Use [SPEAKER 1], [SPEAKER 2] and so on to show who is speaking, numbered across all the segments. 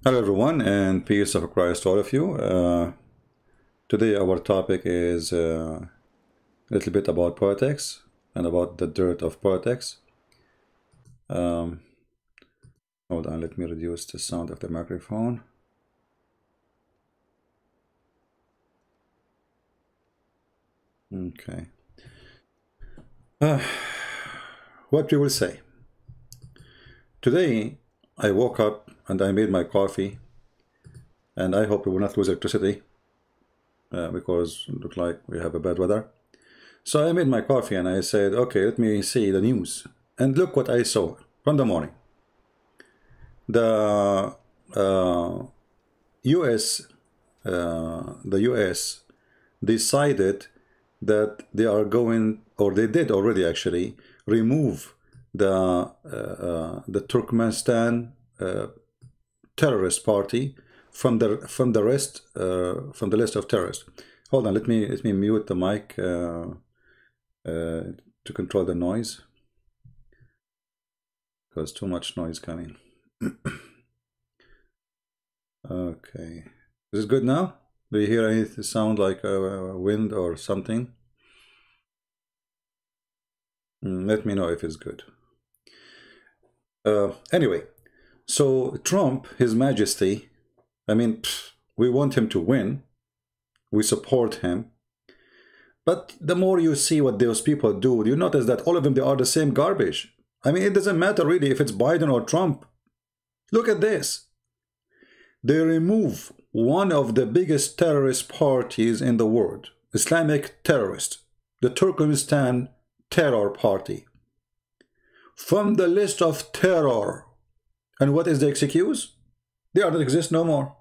[SPEAKER 1] Hello everyone, and peace of Christ to all of you. Today our topic is a little bit about politics and about the dirt of politics. Hold on, let me reduce the sound of the microphone. Okay. What we will say. Today I woke up and I made my coffee, and I hope we will not lose electricity because it looks like we have a bad weather. So I made my coffee and I said, okay, let me see the news. And look what I saw from the morning. The US decided that they are going, or they did already actually, remove the Turkmenistan terrorist party from the list of terrorists. Hold on, let me mute the mic to control the noise, because too much noise coming. Okay, is it good now? Do you hear any sound like wind or something? Let me know if it's good. Anyway, so Trump, His Majesty, I mean, we want him to win. We support him. But the more you see what those people do, you notice that all of them, they are the same garbage. I mean, it doesn't matter really if it's Biden or Trump. Look at this. They remove one of the biggest terrorist parties in the world, Islamic terrorist, the Turkistan terror party, from the list of terror. And what is the excuse? They don't exist no more.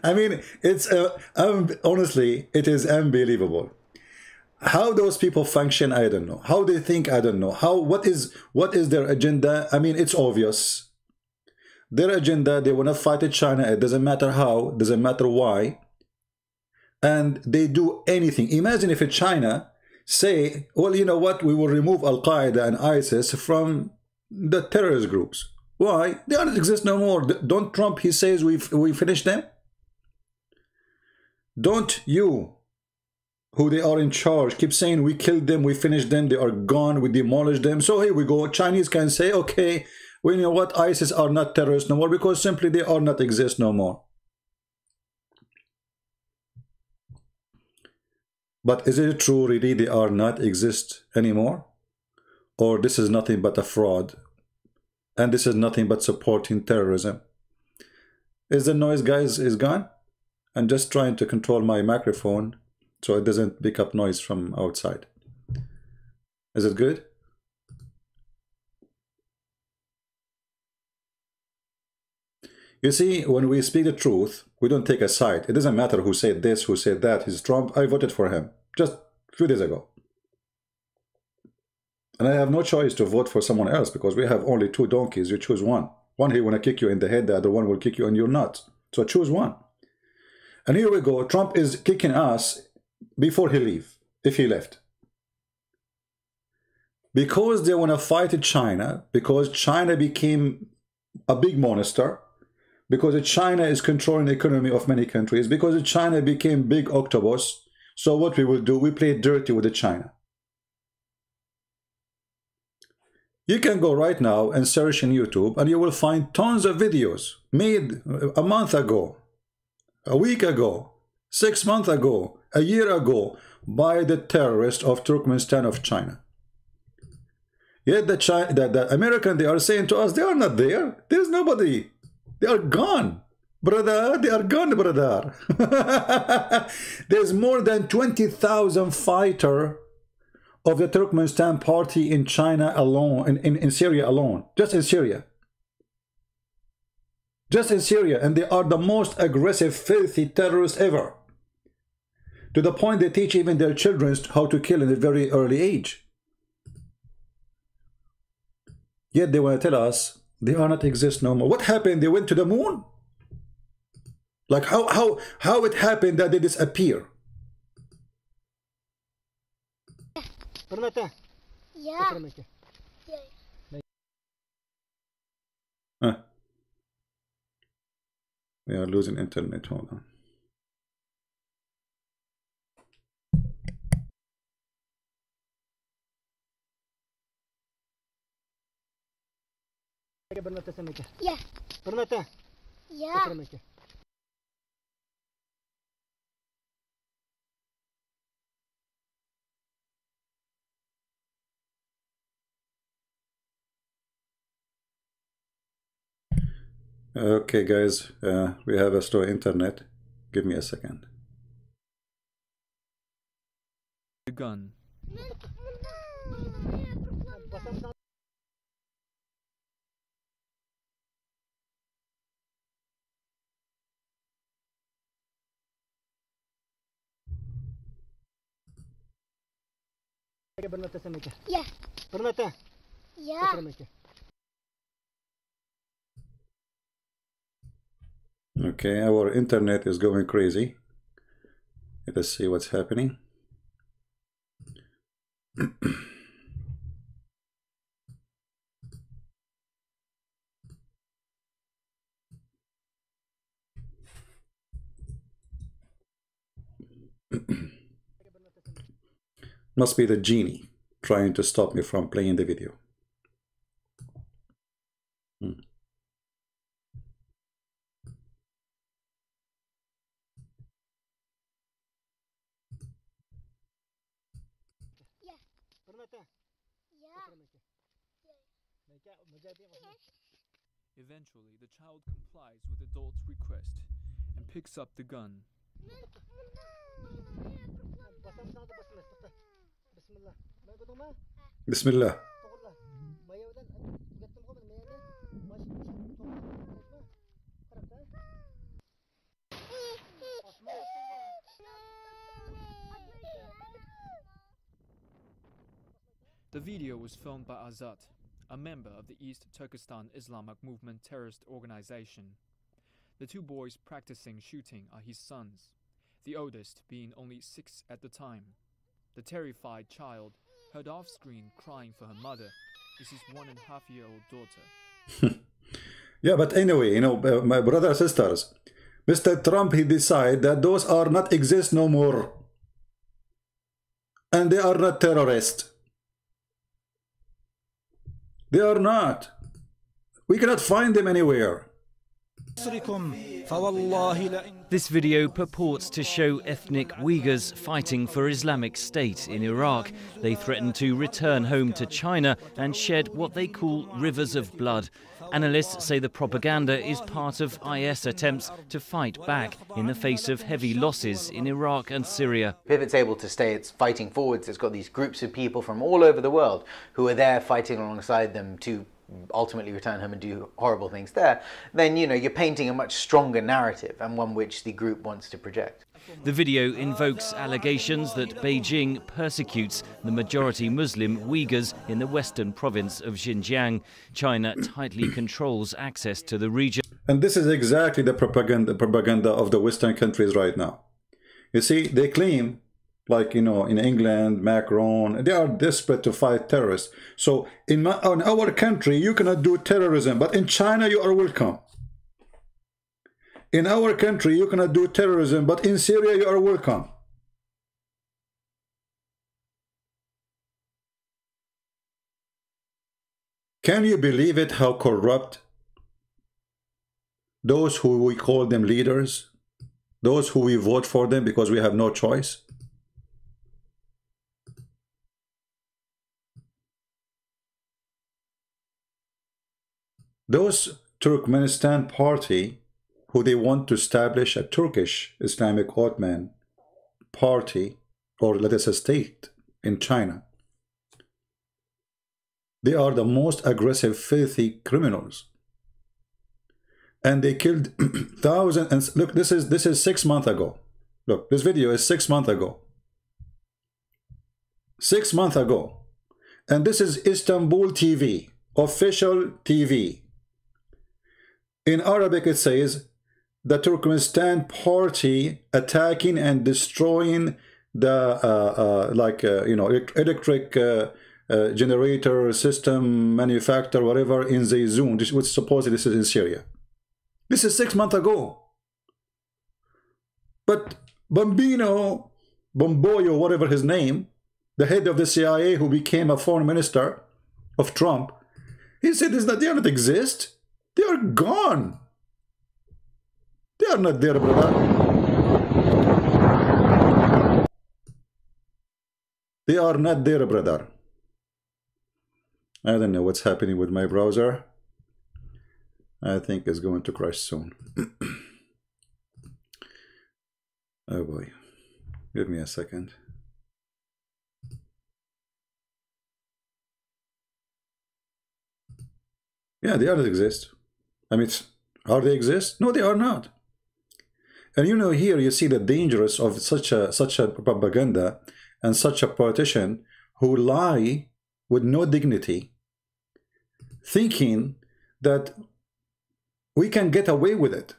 [SPEAKER 1] I mean, it's honestly, it is unbelievable. How those people function, I don't know. How they think, I don't know. What is their agenda? I mean, it's obvious. Their agenda, they want to fight China. It doesn't matter how, doesn't matter why. And they do anything. Imagine if China say, well, you know what, we will remove Al-Qaeda and ISIS from the terrorist groups. Why? They don't exist no more. Don't Trump, he says we finished them? Don't you, who they are in charge, keep saying we killed them, we finished them, they are gone, we demolished them. So here we go. Chinese can say, okay, well, you know what, ISIS are not terrorists no more because simply they are not exist no more. But is it true really they are not exist anymore? Or this is nothing but a fraud? And this is nothing but supporting terrorism? Is the noise, guys, is gone? I'm just trying to control my microphone so it doesn't pick up noise from outside. Is it good? You see, when we speak the truth, we don't take a side. It doesn't matter who said this, who said that. He's Trump. I voted for him just a few days ago. And I have no choice to vote for someone else because we have only two donkeys. You choose one. One, he want to kick you in the head. The other one will kick you in your nuts. So choose one. And here we go. Trump is kicking us before he leave, if he left. Because they want to fight China, because China became a big monster, because China is controlling the economy of many countries, because China became big octopus. So what we will do, we play dirty with China. You can go right now and search in YouTube and you will find tons of videos made a month ago, a week ago, 6 months ago, a year ago by the terrorists of Turkmenistan of China. Yet the American, they are saying to us, they are not there. There's nobody. They are gone, brother. They are gone, brother. There's more than 20,000 fighters of the Turkmenistan party in China alone, in Syria alone, just in Syria. Just in Syria, and they are the most aggressive, filthy terrorists ever. To the point they teach even their children how to kill in a very early age. Yet they want to tell us they are not exist no more. What happened? They went to the moon? Like how it happened that they disappear?
[SPEAKER 2] Yeah.
[SPEAKER 1] Huh. We are losing internet. Hold on.
[SPEAKER 2] Yeah. Yeah.
[SPEAKER 1] Okay, guys, we have a slow internet. Give me a second.
[SPEAKER 3] The gun.
[SPEAKER 2] Yeah. Yeah.
[SPEAKER 1] Okay, our internet is going crazy. Let us see what's happening. Must be the genie trying to stop me from playing the video.
[SPEAKER 3] Eventually, the child complies with the adult's request and picks up the gun.
[SPEAKER 1] Bismillah.
[SPEAKER 3] The video was filmed by Azat, a member of the East Turkistan Islamic Movement terrorist organization. The two boys practicing shooting are his sons, the oldest being only 6 at the time. The terrified child, heard off-screen crying for her mother, is his 1.5-year-old daughter.
[SPEAKER 1] Yeah, but anyway, you know, my brothers and sisters, Mr. Trump, he decided that those are not exist no more. And they are not terrorists. They are not. We cannot find them anywhere.
[SPEAKER 4] This video purports to show ethnic Uyghurs fighting for Islamic State in Iraq. They threaten to return home to China and shed what they call rivers of blood. Analysts say the propaganda is part of IS attempts to fight back in the face of heavy losses in Iraq and Syria.
[SPEAKER 5] If it's able to stay its fighting forwards, it's got these groups of people from all over the world who are there fighting alongside them to ultimately return home and do horrible things there, then, you know, you're painting a much stronger narrative and one which the group wants to project.
[SPEAKER 4] The video invokes allegations that Beijing persecutes the majority Muslim Uyghurs in the western province of Xinjiang. China tightly controls access to the region.
[SPEAKER 1] And this is exactly the propaganda of the Western countries right now. You see, they claim, like, you know, in England, Macron, they are desperate to fight terrorists. So in our country, you cannot do terrorism, but in China, you are welcome. In our country, you cannot do terrorism, but in Syria, you are welcome. Can you believe it, how corrupt those who we call them leaders, those who we vote for them because we have no choice? Those Turkmenistan party who they want to establish a Turkish Islamic Ottoman party, or let us say state, in China. They are the most aggressive, filthy criminals. And they killed thousands. And look, this is 6 months ago. Look, this video is 6 months ago. 6 months ago. And this is Istanbul TV, official TV. In Arabic it says, the Turkmenistan party attacking and destroying the electric generator system manufacturer, whatever, in Zayzoun, which supposedly this is in Syria. This is 6 months ago. But Bomboyo, whatever his name, the head of the CIA who became a foreign minister of Trump, he said they do not exist. They are gone. They are not there, brother. They are not there, brother. I don't know what's happening with my browser. I think it's going to crash soon. Oh boy. Give me a second. Yeah, they don't exist. I mean, are they exist? No, they are not. And you know, here you see the dangers of such a propaganda and such a politician who lie with no dignity, thinking that we can get away with it.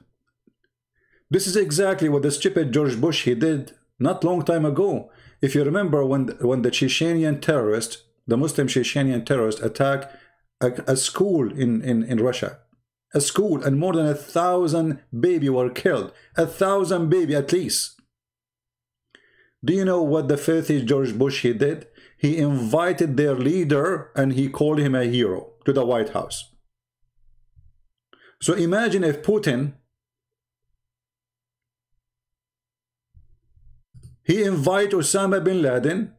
[SPEAKER 1] This is exactly what the stupid George Bush he did not long time ago. If you remember when the Chechenian terrorist, the Muslim Chechenian terrorist attacked a school in Russia, a school, and more than 1,000 babies were killed. 1,000 babies at least. Do you know what the filthy George Bush he did? He invited their leader and he called him a hero to the White House. So imagine if Putin, he invited Osama bin Laden,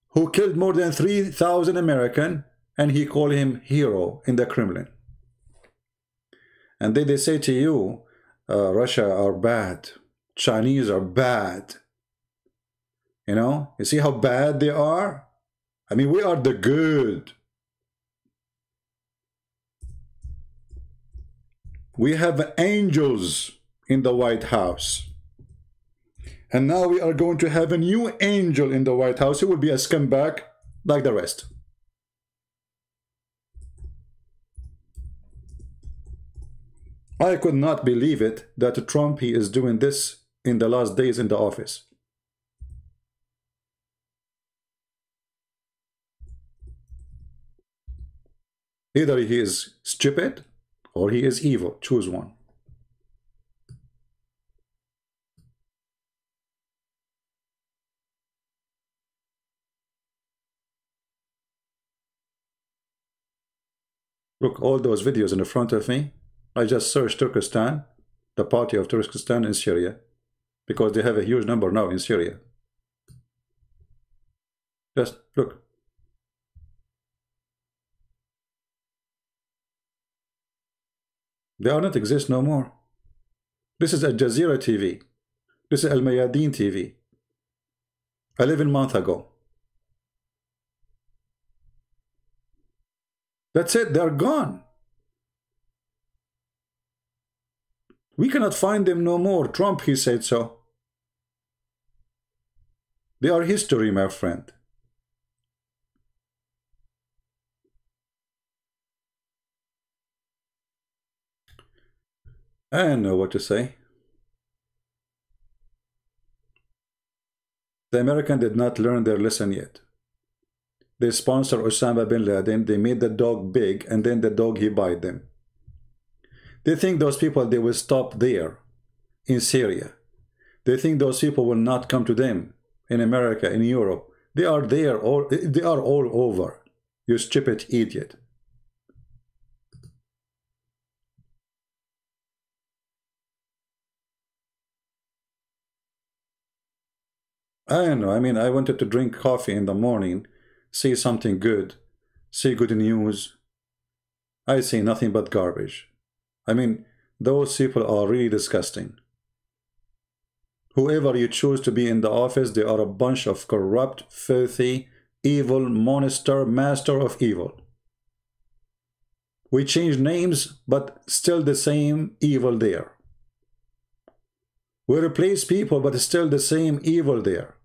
[SPEAKER 1] who killed more than 3,000 Americans, and he called him hero in the Kremlin. And then they say to you, Russia are bad, Chinese are bad. You know, you see how bad they are? I mean, we are the good. We have angels in the White House. And now we are going to have a new angel in the White House. He will be a scumbag like the rest. I could not believe it that Trump he is doing this in the last days in the office. Either he is stupid or he is evil. Choose one. Look, all those videos in the front of me. I just searched Turkistan, the party of Turkistan in Syria, because they have a huge number now in Syria. Just look. They are not exist no more. This is Al Jazeera TV. This is Al Mayadeen TV. 11 months ago. That's it, they're gone. We cannot find them no more. Trump, he said so. They are history, my friend. I don't know what to say. The Americans did not learn their lesson yet. They sponsored Osama bin Laden. They made the dog big, and then the dog, he bite them. They think those people, they will stop there in Syria. They think those people will not come to them in America, in Europe. They are there, or they are all over. You stupid idiot. I don't know. I mean, I wanted to drink coffee in the morning, see something good, see good news. I see nothing but garbage. I mean, those people are really disgusting. Whoever you choose to be in the office, they are a bunch of corrupt, filthy, evil monster, master of evil. We change names, but still the same evil there. We replace people, but still the same evil there.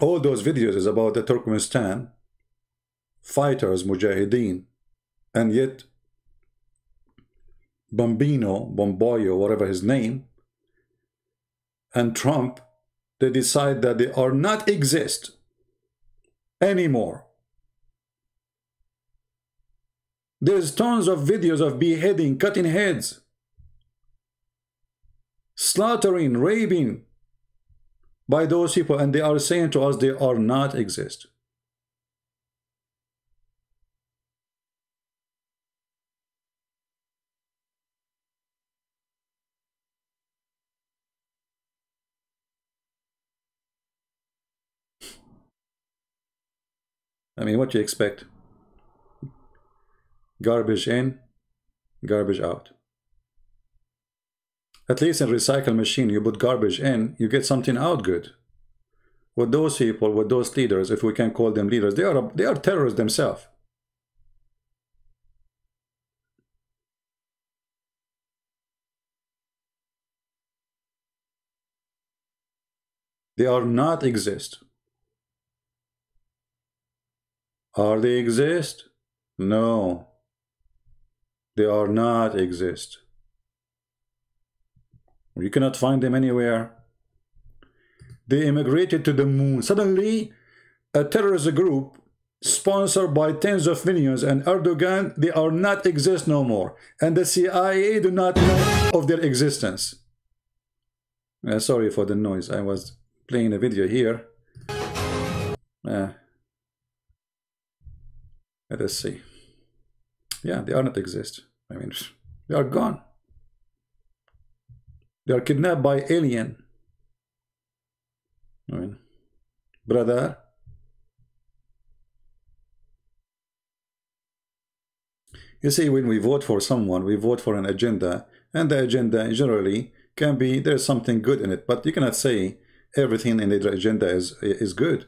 [SPEAKER 1] All those videos is about the Turkmenistan fighters, Mujahideen, and yet Bomboyo, whatever his name, and Trump, they decide that they are not exist anymore. There's tons of videos of beheading, cutting heads, slaughtering, raping by those people, and they are saying to us they are not exist. I mean, what do you expect? Garbage in, garbage out. At least in recycle machine, you put garbage in, you get something out good. With those people, with those leaders, if we can call them leaders, they are terrorists themselves. They are not exist. Are they exist? No. They are not exist. You cannot find them anywhere. They immigrated to the moon. Suddenly, a terrorist group sponsored by tens of millions and Erdogan, they are not exist no more. And the CIA do not know of their existence. Sorry for the noise. I was playing a video here. Let us see. Yeah, they are not exist. I mean, they are gone. They are kidnapped by alien. I mean, brother. You see, when we vote for someone, we vote for an agenda, and the agenda generally can be, there's something good in it, but you cannot say everything in the agenda is good.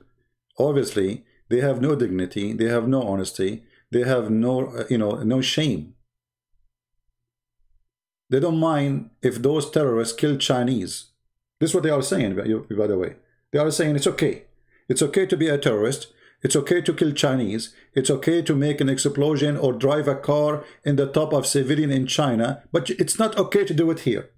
[SPEAKER 1] Obviously, they have no dignity, they have no honesty, they have no, no shame. They don't mind if those terrorists kill Chinese. This is what they are saying, by the way. They are saying it's okay. It's okay to be a terrorist. It's okay to kill Chinese. It's okay to make an explosion or drive a car in the top of civilian in China, but it's not okay to do it here.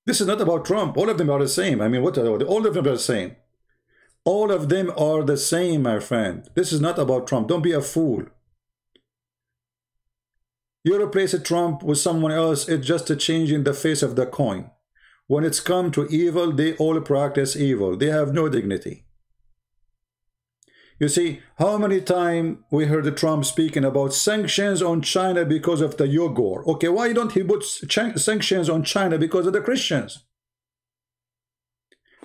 [SPEAKER 1] This is not about Trump. All of them are the same. I mean, what are they? All of them are the same. All of them are the same, my friend. This is not about Trump. Don't be a fool. You replace a Trump with someone else, it's just a change in the face of the coin. When it's come to evil, they all practice evil. They have no dignity. You see, how many times we heard Trump speaking about sanctions on China because of the Uyghur? Okay, why don't he put sanctions on China because of the Christians?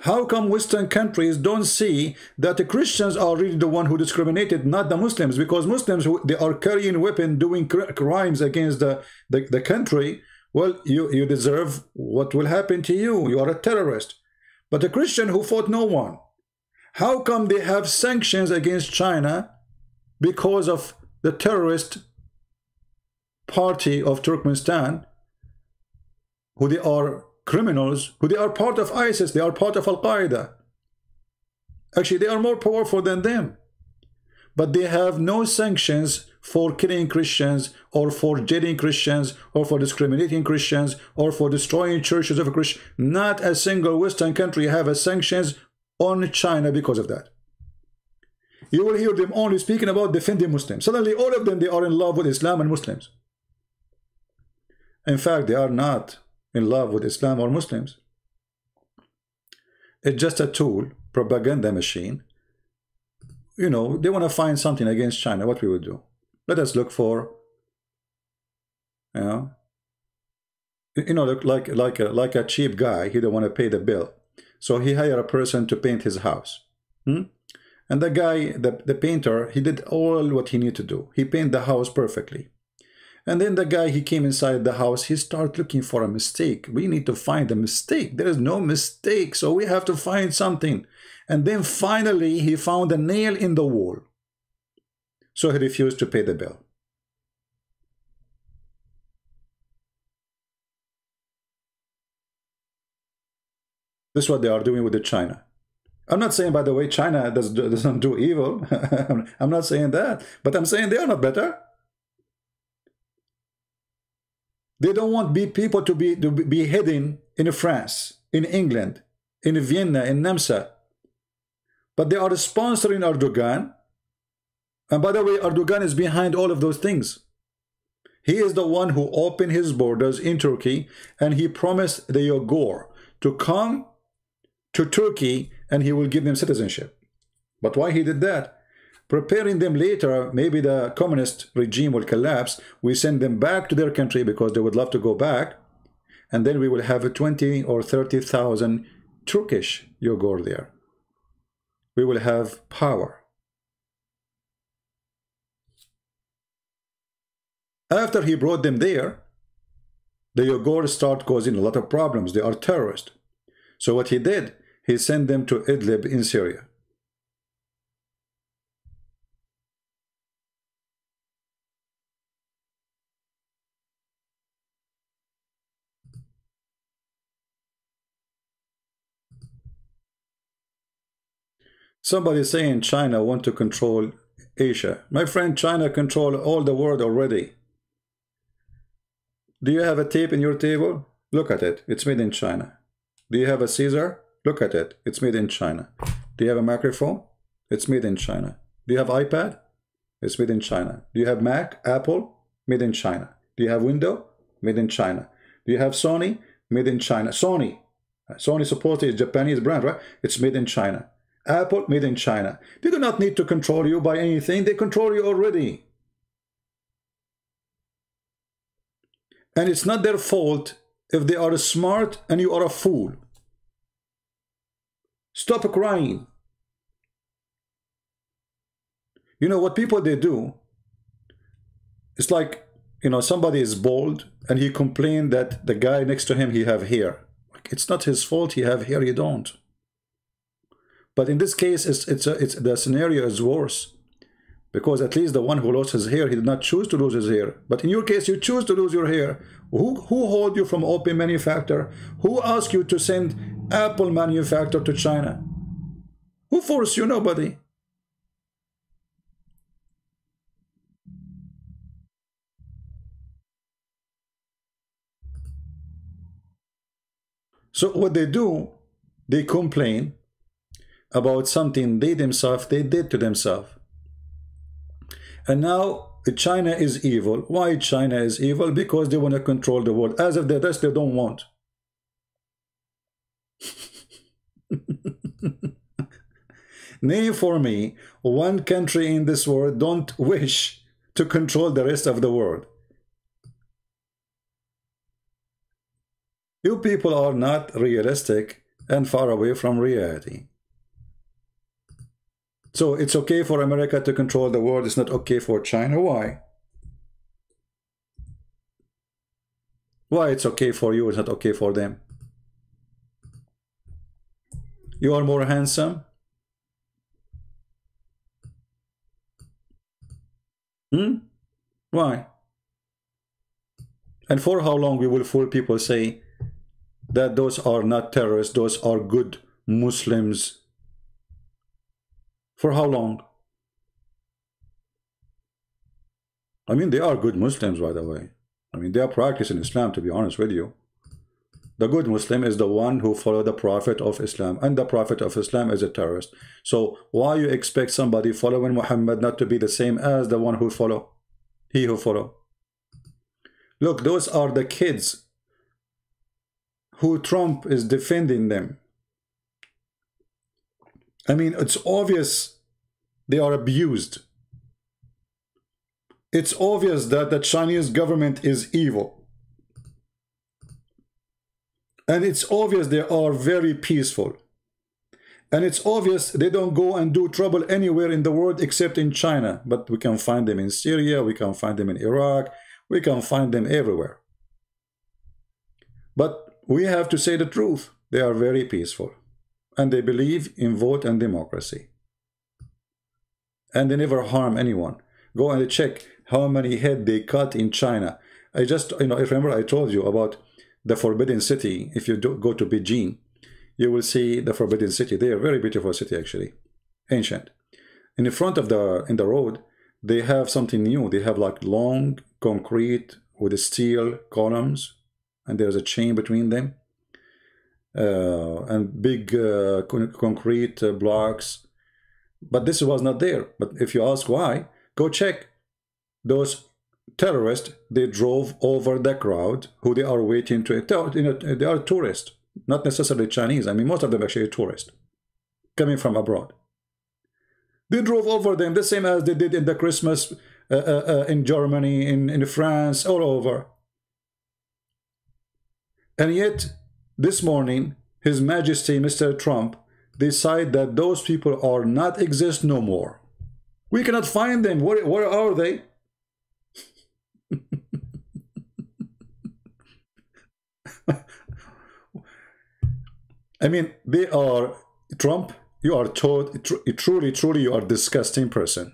[SPEAKER 1] How come Western countries don't see that the Christians are really the one who discriminated, not the Muslims? Because Muslims, they are carrying weapons, doing crimes against the country. Well, you deserve what will happen to you. You are a terrorist. But the Christian who fought no one, how come they have sanctions against China because of the terrorist party of Turkmenistan, who they are criminals, who they are part of ISIS, they are part of Al-Qaeda. Actually, they are more powerful than them. But they have no sanctions for killing Christians, or for jailing Christians, or for discriminating Christians, or for destroying churches of Christians. Not a single Western country have a sanctions on China because of that. You will hear them only speaking about defending Muslims. Suddenly, all of them, they are in love with Islam and Muslims. In fact, they are not in love with Islam or Muslims. It's just a tool, propaganda machine. They want to find something against China. What we would do? Let us look for, like a cheap guy. He don't want to pay the bill, so he hired a person to paint his house. And the guy, the painter, he did all what he needed to do. He painted the house perfectly. And then the guy, he came inside the house, he started looking for a mistake. We need to find a mistake. There is no mistake, so we have to find something. And then finally, he found a nail in the wall. So he refused to pay the bill. This is what they are doing with the China. I'm not saying, by the way, China doesn't do evil. I'm not saying that. But I'm saying they are not better. They don't want people to be heading in France, in England, in Vienna, in Namsa. But they are sponsoring Erdogan. And by the way, Erdogan is behind all of those things. He is the one who opened his borders in Turkey, and he promised the Uyghur to come to Turkey and he will give them citizenship. But why he did that? Preparing them later, maybe the communist regime will collapse, we send them back to their country because they would love to go back, and then we will have 20 or 30,000 Turkish Uyghur there. We will have power. After he brought them there, the Uyghurs start causing a lot of problems. They are terrorists. So what he did, he sent them to Idlib in Syria. Somebody saying China want to control Asia. My friend, China control all the world already. Do you have a tape in your table? Look at it. It's made in China. Do you have a Caesar? Look at it. It's made in China. Do you have a microphone? It's made in China. Do you have iPad? It's made in China. Do you have Mac, Apple? Made in China. Do you have Windows? Made in China. Do you have Sony? Made in China. Sony supposedly is a Japanese brand, right? It's made in China. Apple, made in China. They do not need to control you by anything. They control you already. And it's not their fault if they are smart and you are a fool. Stop crying. You know what people they do? It's like, you know, somebody is bald and he complained that the guy next to him, he have hair. It's not his fault he have hair, you don't. But in this case, the scenario is worse. Because at least the one who lost his hair, he did not choose to lose his hair. But in your case, you choose to lose your hair. Who hold you from open manufacture? Who asked you to send Apple manufacture to China? Who forced you? Nobody. So what they do, they complain about something they themselves, they did to themselves. And now China is evil. Why China is evil? Because they want to control the world. As if the rest they don't want. Name for me one country in this world don't wish to control the rest of the world. You people are not realistic and far away from reality. So it's okay for America to control the world. It's not okay for China. Why? Why it's okay for you, it's not okay for them? You are more handsome? Why? And for how long we will fool people say that those are not terrorists, those are good Muslims? For how long? I mean, they are good Muslims, by the way. I mean, they are practicing Islam, to be honest with you. The good Muslim is the one who follows the Prophet of Islam, and the Prophet of Islam is a terrorist. So why you expect somebody following Muhammad not to be the same as the one who follow? He who follow. Look, those are the kids who Trump is defending them. I mean, it's obvious they are abused. It's obvious that the Chinese government is evil. And it's obvious they are very peaceful. And it's obvious they don't go and do trouble anywhere in the world except in China. But we can find them in Syria, we can find them in Iraq, we can find them everywhere. But we have to say the truth. They are very peaceful. And they believe in vote and democracy. And they never harm anyone. Go and check how many heads they cut in China. I remember I told you about the Forbidden City. If you go to Beijing, you will see the Forbidden City. They are very beautiful city, actually, ancient. In the front of in the road, they have something new. They have like long concrete with steel columns, and there's a chain between them, and big concrete blocks. But this was not there. But if you ask why, go check. Those terrorists, they drove over the crowd who they are waiting to. They are tourists, not necessarily Chinese. I mean, most of them actually tourists coming from abroad. They drove over them the same as they did in the Christmas in Germany, in France, all over. And yet, this morning, His Majesty, Mr. Trump, decide that those people are not exist no more. We cannot find them. Where are they? I mean, they are, Trump, you are truly you are a disgusting person.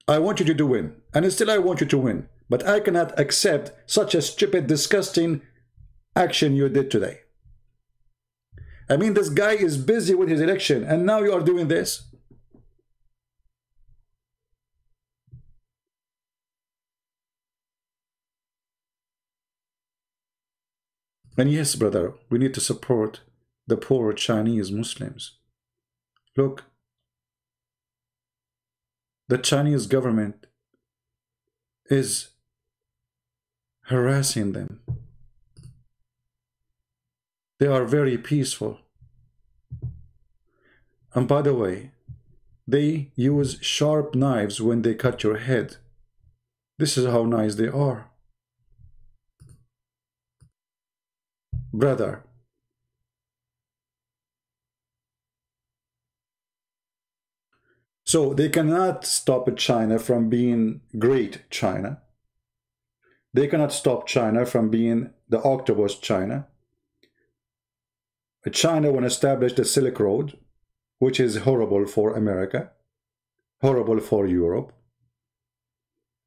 [SPEAKER 1] I want you to win, and still I want you to win, but I cannot accept such a stupid, disgusting action you did today. I mean, this guy is busy with his election, and now you are doing this. And yes, brother, we need to support the poor Chinese Muslims. Look, the Chinese government is harassing them. They are very peaceful. And by the way, they use sharp knives when they cut your head. This is how nice they are. Brother, so they cannot stop China from being great China. They cannot stop China from being the octopus China. China will establish the Silk Road, which is horrible for America, horrible for Europe,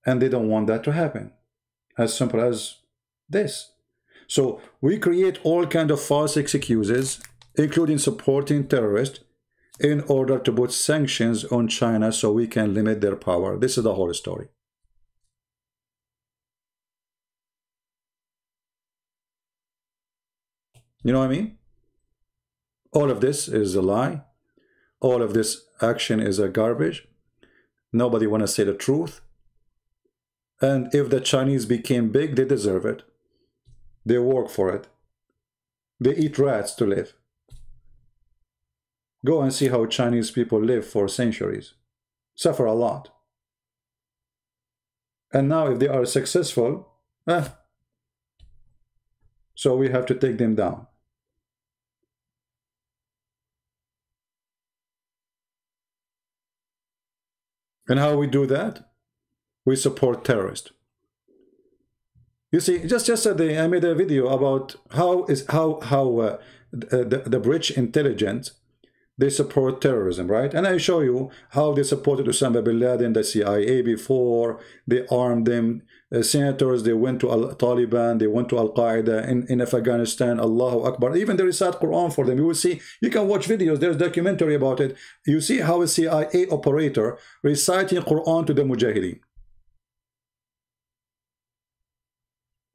[SPEAKER 1] and they don't want that to happen. As simple as this. So we create all kinds of false excuses, including supporting terrorists, in order to put sanctions on China so we can limit their power. This is the whole story. You know what I mean? All of this is a lie. All of this action is a garbage. Nobody want to say the truth. And if the Chinese became big, they deserve it. They work for it. They eat rats to live. Go and see how Chinese people live for centuries. Suffer a lot. And now if they are successful, so we have to take them down. And how we do that? We support terrorists. You see, just yesterday I made a video about how the British intelligence, they support terrorism, right? And I show you how they supported Osama bin Laden, the CIA before, they armed them, senators, they went to Taliban, they went to Al-Qaeda in Afghanistan, Allahu Akbar. Even they recite Quran for them. You will see, you can watch videos, there's a documentary about it. You see how a CIA operator reciting Quran to the Mujahideen.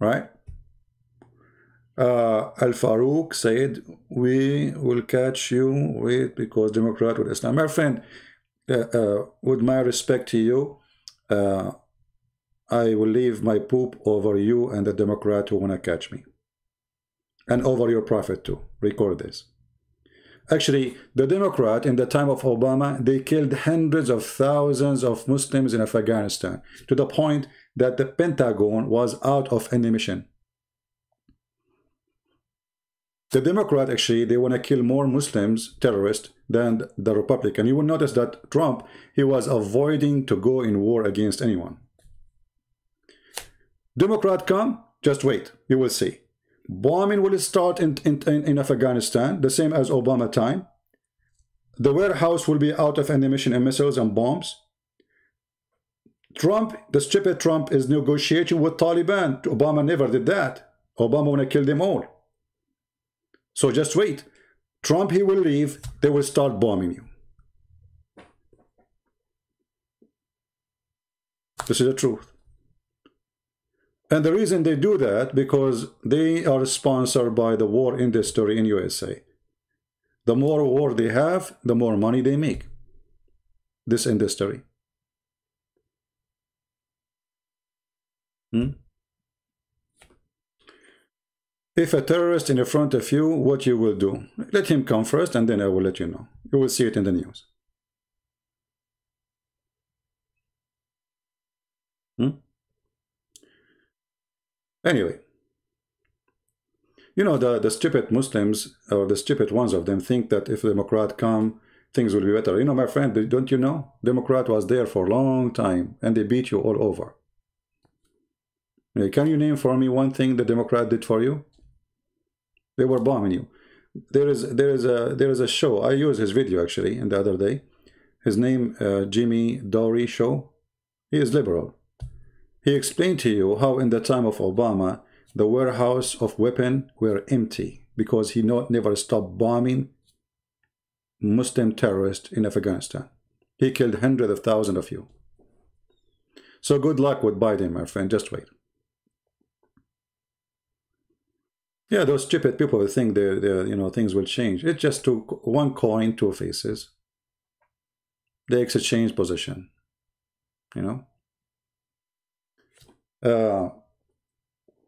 [SPEAKER 1] Right? Al-Farouk said, we will catch you with because Democrat with Islam. My friend, with my respect to you, I will leave my poop over you and the Democrat who want to catch me. And over your prophet too. Record this. Actually, the Democrat in the time of Obama, they killed hundreds of thousands of Muslims in Afghanistan to the point that the Pentagon was out of ammunition. The Democrat, actually, they want to kill more Muslims, terrorists, than the Republican. You will notice that Trump, he was avoiding to go in war against anyone. Democrat come, just wait, you will see. Bombing will start in Afghanistan, the same as Obama time. The warehouse will be out of ammunition and missiles and bombs. Trump, the stupid Trump, is negotiating with Taliban. Obama never did that. Obama want to kill them all. So just wait. Trump, he will leave. They will start bombing you. This is the truth. And the reason they do that, because they are sponsored by the war industry in USA. The more war they have, the more money they make. This industry. If a terrorist in front of you, what you will do? Let him come first, and then I will let you know. You will see it in the news. Anyway, you know, the stupid Muslims, or the stupid ones of them, think that if Democrat come, things will be better. You know, my friend, don't you know? Democrat was there for a long time, and they beat you all over. Can you name for me one thing the Democrat did for you? They were bombing you. There is a show. I used his video actually in the other day. His name Jimmy Dore show. He is liberal. He explained to you how in the time of Obama the warehouse of weapons were empty because he never stopped bombing Muslim terrorists in Afghanistan. He killed hundreds of thousands of you. So good luck with Biden, my friend. Just wait. Yeah, those stupid people think you know, things will change. It just took one coin, two faces. They exchange position. You know.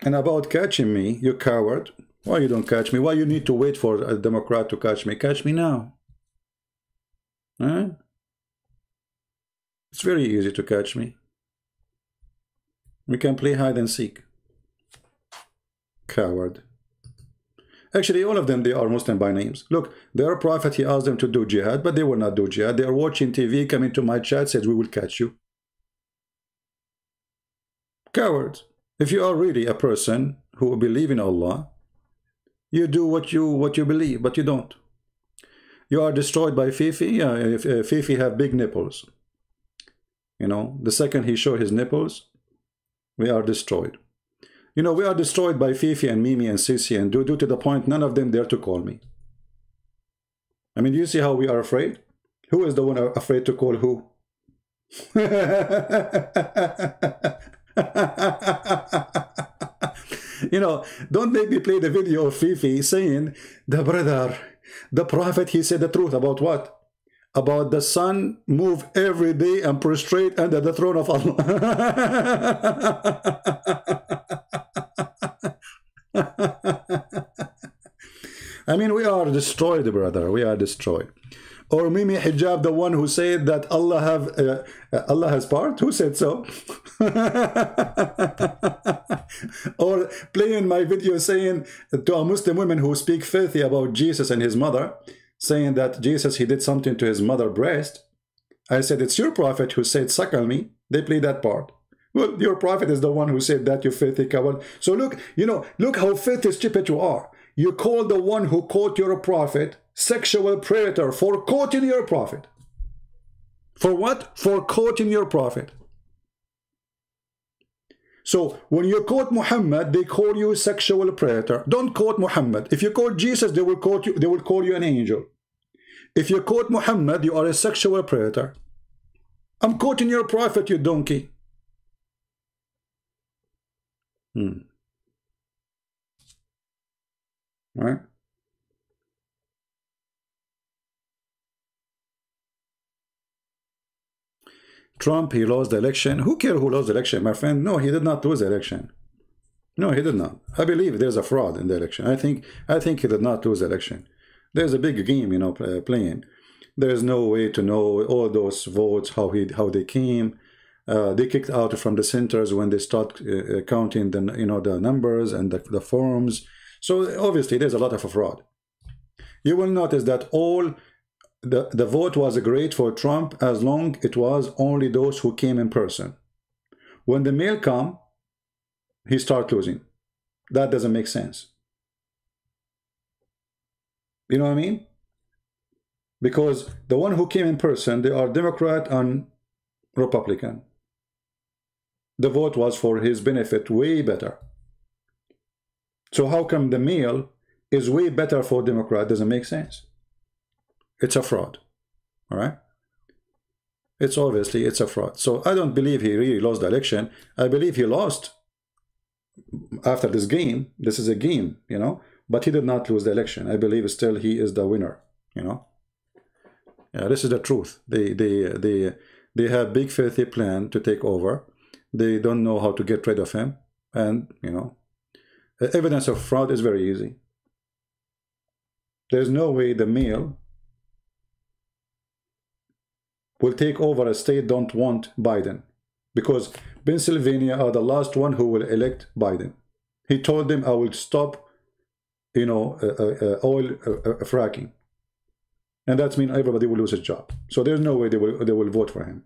[SPEAKER 1] And about catching me, you coward. Why you don't catch me? Why you need to wait for a Democrat to catch me? Catch me now. Huh? It's very easy to catch me. We can play hide and seek. Coward. Actually, all of them, they are Muslim by names. Look, their prophet, he asked them to do jihad, but they will not do jihad. They are watching TV, coming to my chat, says, we will catch you. Cowards. If you are really a person who believes in Allah, you do what you believe, but you don't. You are destroyed by Fifi. Yeah, if Fifi have big nipples. You know, the second he show his nipples, we are destroyed. You know, we are destroyed by Fifi and Mimi and Sisi, and due to the point none of them dare to call me. I mean, do you see how we are afraid? Who is the one afraid to call who? You know, don't make me play the video of Fifi saying, the prophet, he said the truth about what? About the sun move every day and prostrate under the throne of Allah. I mean, we are destroyed, brother. We are destroyed. Or Mimi Hijab, the one who said that Allah has part. Who said so? Or playing my video saying to a Muslim woman who speak filthy about Jesus and his mother, saying that Jesus, he did something to his mother's breast. I said, it's your prophet who said, suckle me. They play that part. Well, your prophet is the one who said that, you filthy coward. So look, you know, look how filthy stupid you are. You call the one who caught your prophet sexual predator for quoting your prophet. For what? For quoting your prophet. So when you quote Muhammad, they call you sexual predator. Don't quote Muhammad. If you quote Jesus, they will quote you. They will call you an angel. If you quote Muhammad, you are a sexual predator. I'm quoting your prophet, you donkey. Right? Trump, he lost the election. Who cares who lost the election, my friend? No, he did not lose the election. No, he did not. I believe there's a fraud in the election. I think he did not lose the election. There's a big game, you know, playing. There's no way to know all those votes, how they came. They kicked out from the centers when they start counting the, you know, the numbers and the forms. So obviously there's a lot of fraud. You will notice that all the vote was great for Trump as long it was only those who came in person. When the mail come, he start losing. That doesn't make sense. You know what I mean? Because the one who came in person, they are Democrat and Republican. The vote was for his benefit way better. So how come the mail is way better for Democrat doesn't make sense. It's a fraud. All right? It's obviously, it's a fraud. So I don't believe he really lost the election. I believe he lost after this game. This is a game, you know, but he did not lose the election. I believe still he is the winner, you know. Yeah, this is the truth. They have big filthy plan to take over. They don't know how to get rid of him. And, you know, the evidence of fraud is very easy. There's no way the male will take over a state don't want Biden, because Pennsylvania are the last one who will elect Biden. He told them, I will stop, you know, oil fracking. And that means everybody will lose his job. So there's no way they will vote for him.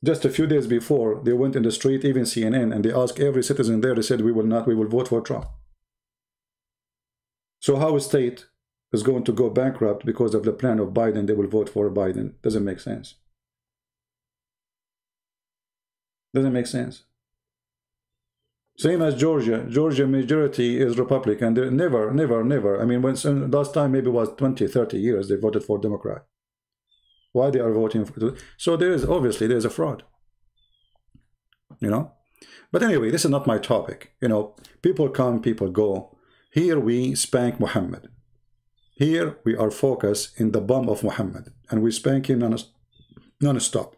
[SPEAKER 1] Just a few days before, they went in the street, even CNN, and they asked every citizen there, they said, we will vote for Trump. So how a state is going to go bankrupt because of the plan of Biden, they will vote for Biden? Doesn't make sense. Doesn't make sense. Same as Georgia. Georgia majority is Republican. They never. I mean, when last time maybe was 20, 30 years they voted for Democrat. Why they are voting for? So there is obviously there's a fraud. You know. But anyway, this is not my topic. You know, people come, people go. Here we spank Muhammad. Here we are focused in the bum of Muhammad, and we spank him non-stop.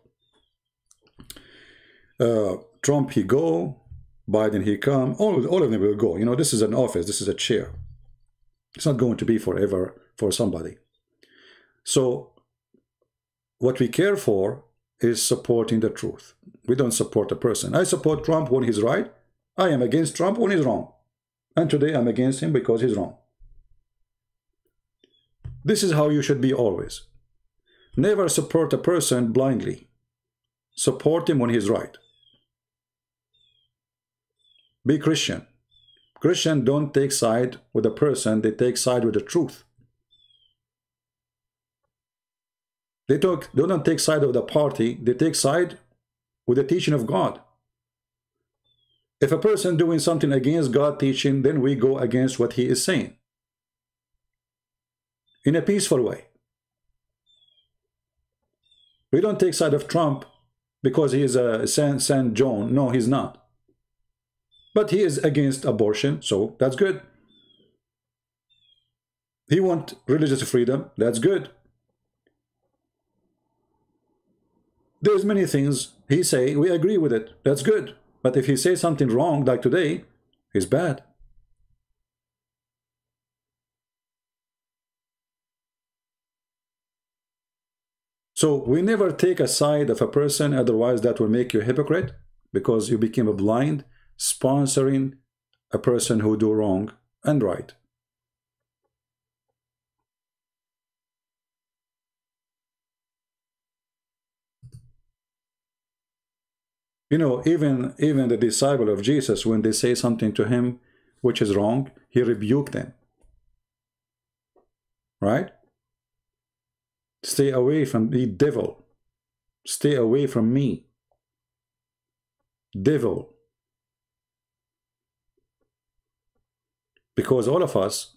[SPEAKER 1] Trump he go. Biden, he come, all of them will go. You know, this is an office, this is a chair. It's not going to be forever for somebody. So, what we care for is supporting the truth. We don't support a person. I support Trump when he's right. I am against Trump when he's wrong. And today I'm against him because he's wrong. This is how you should be always. Never support a person blindly. Support him when he's right. Be Christian. Christian don't take side with a person, they take side with the truth. They don't take side of the party, they take side with the teaching of God. If a person doing something against God teaching, then we go against what he is saying. In a peaceful way. We don't take side of Trump because he is a San John. No, he's not. But he is against abortion, so that's good. He wants religious freedom, that's good. There's many things he say, we agree with it, that's good. But if he says something wrong, like today, he's bad. So we never take a side of a person, otherwise that will make you a hypocrite, because you became a blind, sponsoring a person who do wrong and right. You know, even the disciple of Jesus, when they say something to him which is wrong, he rebuked them. Right? Stay away from me, devil. Stay away from me, devil. Because all of us,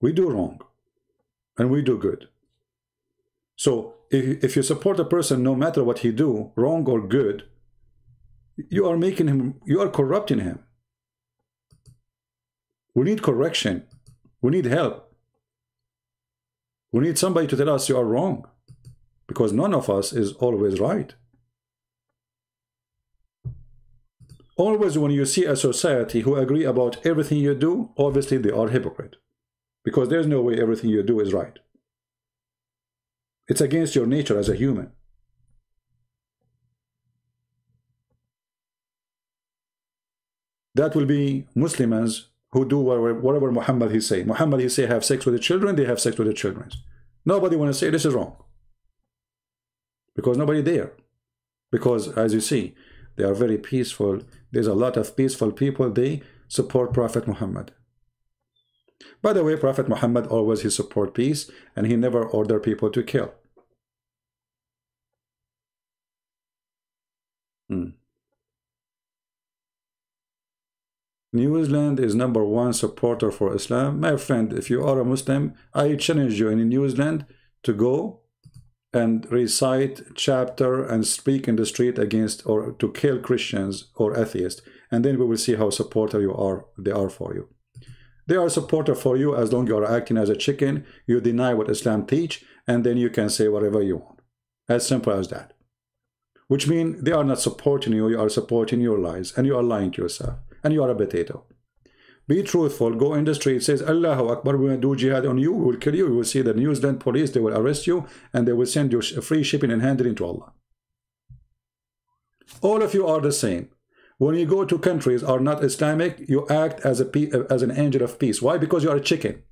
[SPEAKER 1] we do wrong and we do good. So if you support a person, no matter what he do, wrong or good, you are making him, you are corrupting him. We need correction. We need help. We need somebody to tell us you are wrong, because none of us is always right. Always when you see a society who agree about everything you do, obviously they are hypocrite. Because there's no way everything you do is right. It's against your nature as a human. That will be Muslims who do whatever Muhammad he say. Muhammad he say have sex with the children, they have sex with the children. Nobody want to say this is wrong. Because nobody there. Because as you see, they are very peaceful. There's a lot of peaceful people. They support Prophet Muhammad. By the way, Prophet Muhammad always he support peace, and he never order people to kill. New Zealand is #1 supporter for Islam. My friend, if you are a Muslim, I challenge you in New Zealand to go and recite chapter and speak in the street against or to kill Christians or atheists, and then we will see how supporter they are for you. They are supporter for you as long as you are acting as a chicken, you deny what Islam teach, and then you can say whatever you want. As simple as that. Which means they are not supporting you, you are supporting your lies, and you are lying to yourself, and you are a potato. Be truthful, go in the street, says Allahu Akbar, we will do jihad on you, we will kill you, you will see the New Zealand police, they will arrest you, and they will send you free shipping and handling to Allah. All of you are the same. When you go to countries are not Islamic, you act as an angel of peace. Why? Because you are a chicken.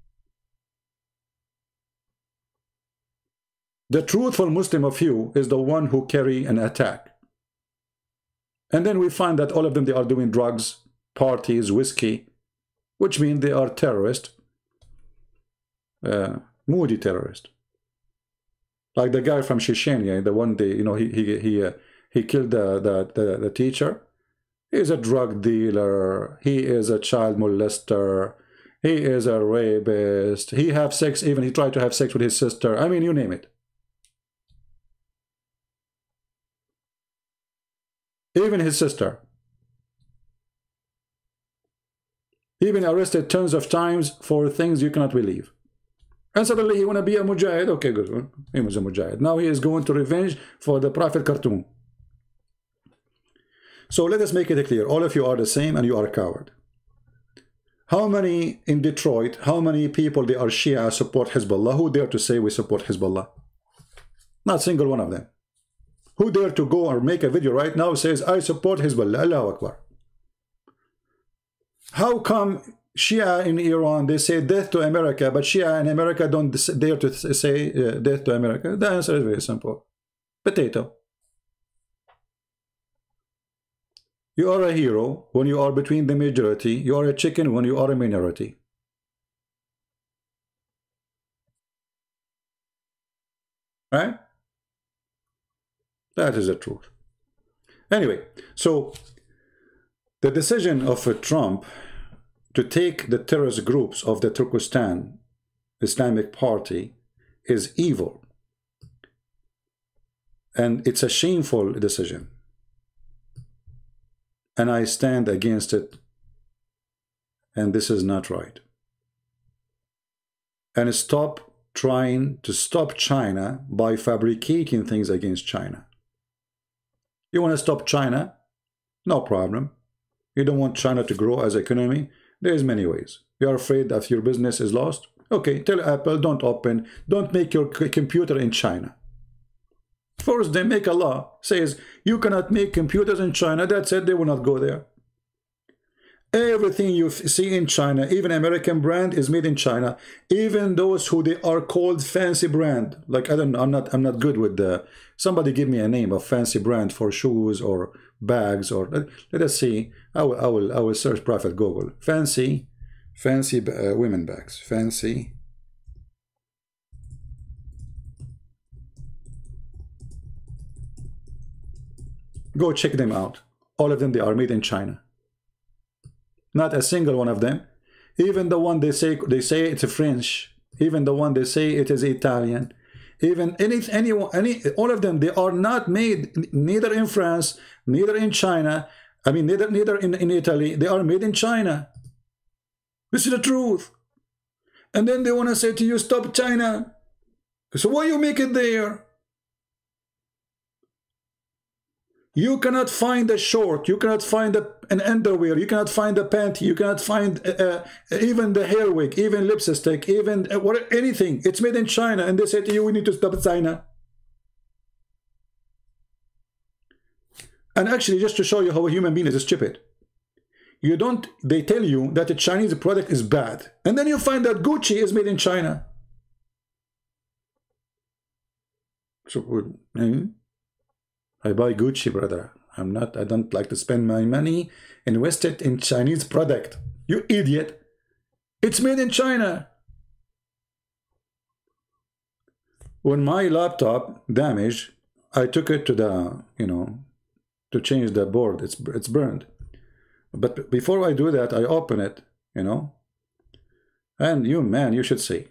[SPEAKER 1] The truthful Muslim of you is the one who carry an attack. And then we find that all of them, they are doing drugs, parties, whiskey, which means they are terrorists, moody terrorists. Like the guy from Chechnya, the one day, you know, he killed the teacher. He is a drug dealer. He is a child molester. He is a rapist. He have sex, even he tried to have sex with his sister. I mean, you name it. Even his sister. He been arrested tons of times for things you cannot believe. And suddenly he want to be a mujahid. Okay, good. He was a mujahid. Now he is going to revenge for the Prophet cartoon. So let us make it clear. All of you are the same and you are a coward. How many in Detroit, how many people they are Shia support Hezbollah? Who dare to say we support Hezbollah? Not a single one of them. Who dare to go or make a video right now says I support Hezbollah? Allahu Akbar. How come Shia in Iran, they say death to America, but Shia in America don't dare to say death to America? The answer is very simple. Potato. You are a hero when you are between the majority. You are a chicken when you are a minority. Right? That is the truth. Anyway, so the decision of Trump to take the terrorist groups of the Turkistan Islamic Party is evil. And it's a shameful decision. And I stand against it. And this is not right. And stop trying to stop China by fabricating things against China. You want to stop China? No problem. You don't want China to grow as an economy? There's many ways. You are afraid that your business is lost? Okay, tell Apple, don't make your computer in China. First, they make a law, says you cannot make computers in China. That said, they will not go there. Everything you see in China, even American brand, is made in China. Even those who they are called fancy brand. Like I'm not good with the. Somebody give me a name of fancy brand for shoes or bags or. Let us see. I will search Prophet Google. Fancy women bags. Fancy. Go check them out. All of them, they are made in China. Not a single one of them. Even the one they say it's French. Even the one they say it is Italian. Even all of them, they are not made neither in France, neither in China. I mean, neither in Italy. They are made in China. This is the truth. And then they want to say to you, stop China. So why you make it there? You cannot find a short, you cannot find an underwear, you cannot find a panty, you cannot find even the hair wig, even lipstick, even anything. It's made in China, and they say to you, we need to stop China. And actually, just to show you how a human being is stupid, they tell you that a Chinese product is bad, and then you find that Gucci is made in China. So, I buy Gucci, brother. I don't like to spend my money, invest it in Chinese product. You idiot. It's made in China. When my laptop damaged, I took it to the, to change the board. It's burned. But before I do that, I open it, you know. And you, man, you should see.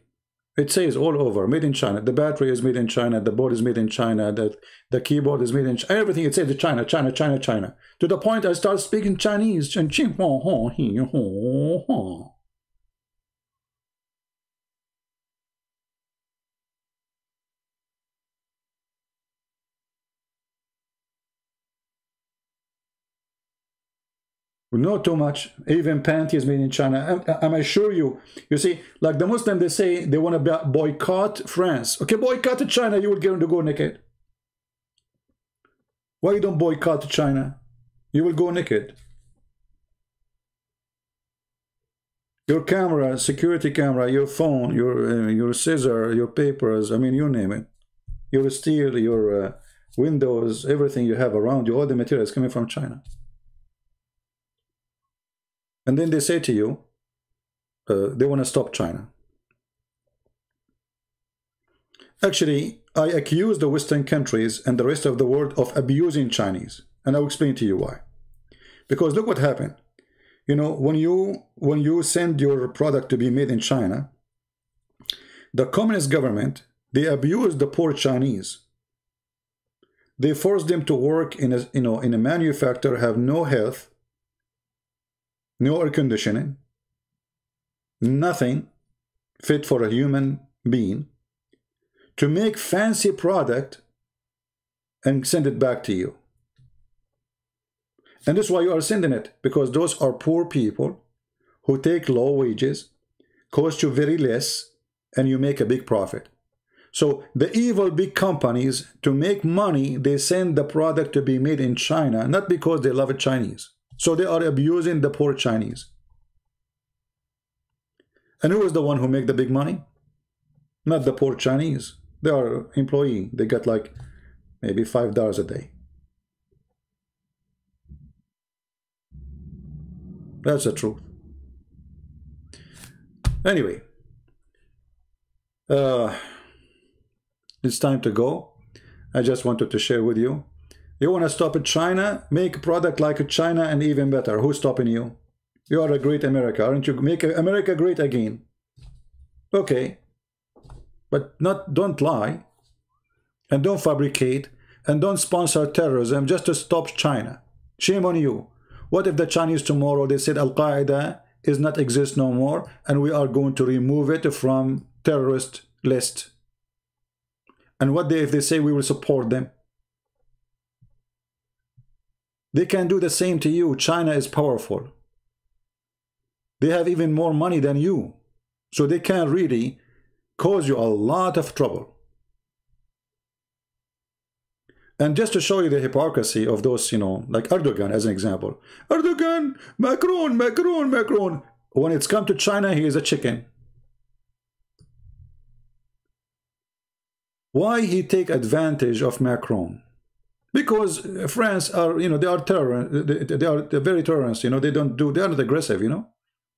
[SPEAKER 1] It says all over, made in China. The battery is made in China. The board is made in China. The keyboard is made in China. Everything, it says China, China, China, China. To the point I start speaking Chinese. Not too much. Even panties made in China. I'm assure you. You see, like the Muslim, they say they want to boycott France. Okay, boycott China, you will get to go naked. Why you don't boycott China? You will go naked. Your camera, security camera, your phone, your scissor, your papers, I mean, you name it. Your steel, your windows, everything you have around you, all the materials coming from China. And then they say to you, they want to stop China. Actually, I accuse the Western countries and the rest of the world of abusing Chinese. And I'll explain to you why. Because look what happened. You know, when you send your product to be made in China, the communist government, they abuse the poor Chinese. They force them to work in a manufacturer, have no health, no air conditioning, nothing fit for a human being, to make fancy product and send it back to you. And this is why you are sending it, because those are poor people who take low wages, cost you very less, and you make a big profit. So the evil big companies, to make money, they send the product to be made in China, not because they love Chinese. So they are abusing the poor Chinese. And who is the one who make the big money? Not the poor Chinese. They are employee. They get like maybe $5 a day. That's the truth. Anyway, it's time to go. I just wanted to share with you. You want to stop at China? Make a product like China and even better. Who's stopping you? You are a great America, aren't you? Make America great again. Okay. But don't lie. And don't fabricate. And don't sponsor terrorism just to stop China. Shame on you. What if the Chinese tomorrow, they said Al-Qaeda is not exist no more, and we are going to remove it from terrorist list? And what if they say we will support them? They can do the same to you. China is powerful. They have even more money than you. So they can really cause you a lot of trouble. And just to show you the hypocrisy of those, like Erdogan as an example. Erdogan, Macron, Macron, Macron. When it's come to China, he is a chicken. Why he take advantage of Macron? Because France are, they are terrorists. They're very terrorists. They are not aggressive.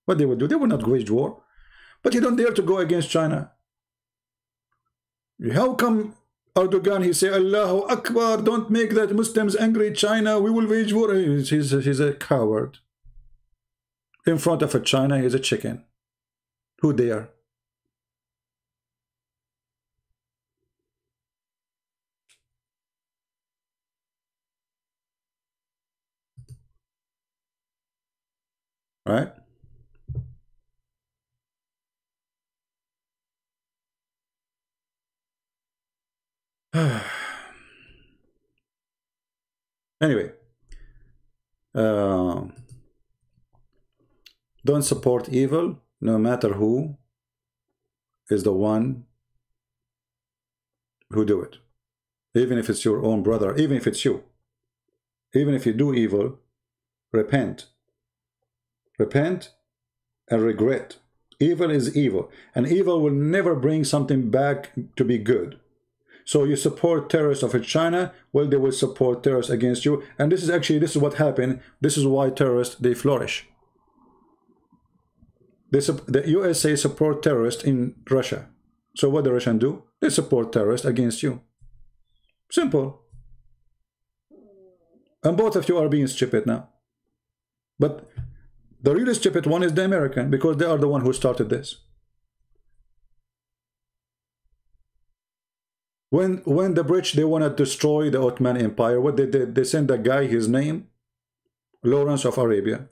[SPEAKER 1] What they would do? They would not wage war. But you don't dare to go against China. How come Erdogan, he say, Allahu Akbar, don't make that Muslims angry, China, we will wage war? He's a coward. In front of China, he's a chicken. Who dare? Right? Anyway, don't support evil, no matter who is the one who do it. Even if it's your own brother, even if it's you. Even if you do evil, repent. Repent and regret. Evil is evil, and evil will never bring something back to be good. So you support terrorists of China, well, they will support terrorists against you. And this is what happened. This is why terrorists, they flourish. The USA support terrorists in Russia. So what the Russians do? They support terrorists against you. Simple. And both of you are being stupid now. But the really stupid one is the American, because they are the one who started this. When the British, they want to destroy the Ottoman Empire, what they did, they sent a guy, his name, Lawrence of Arabia.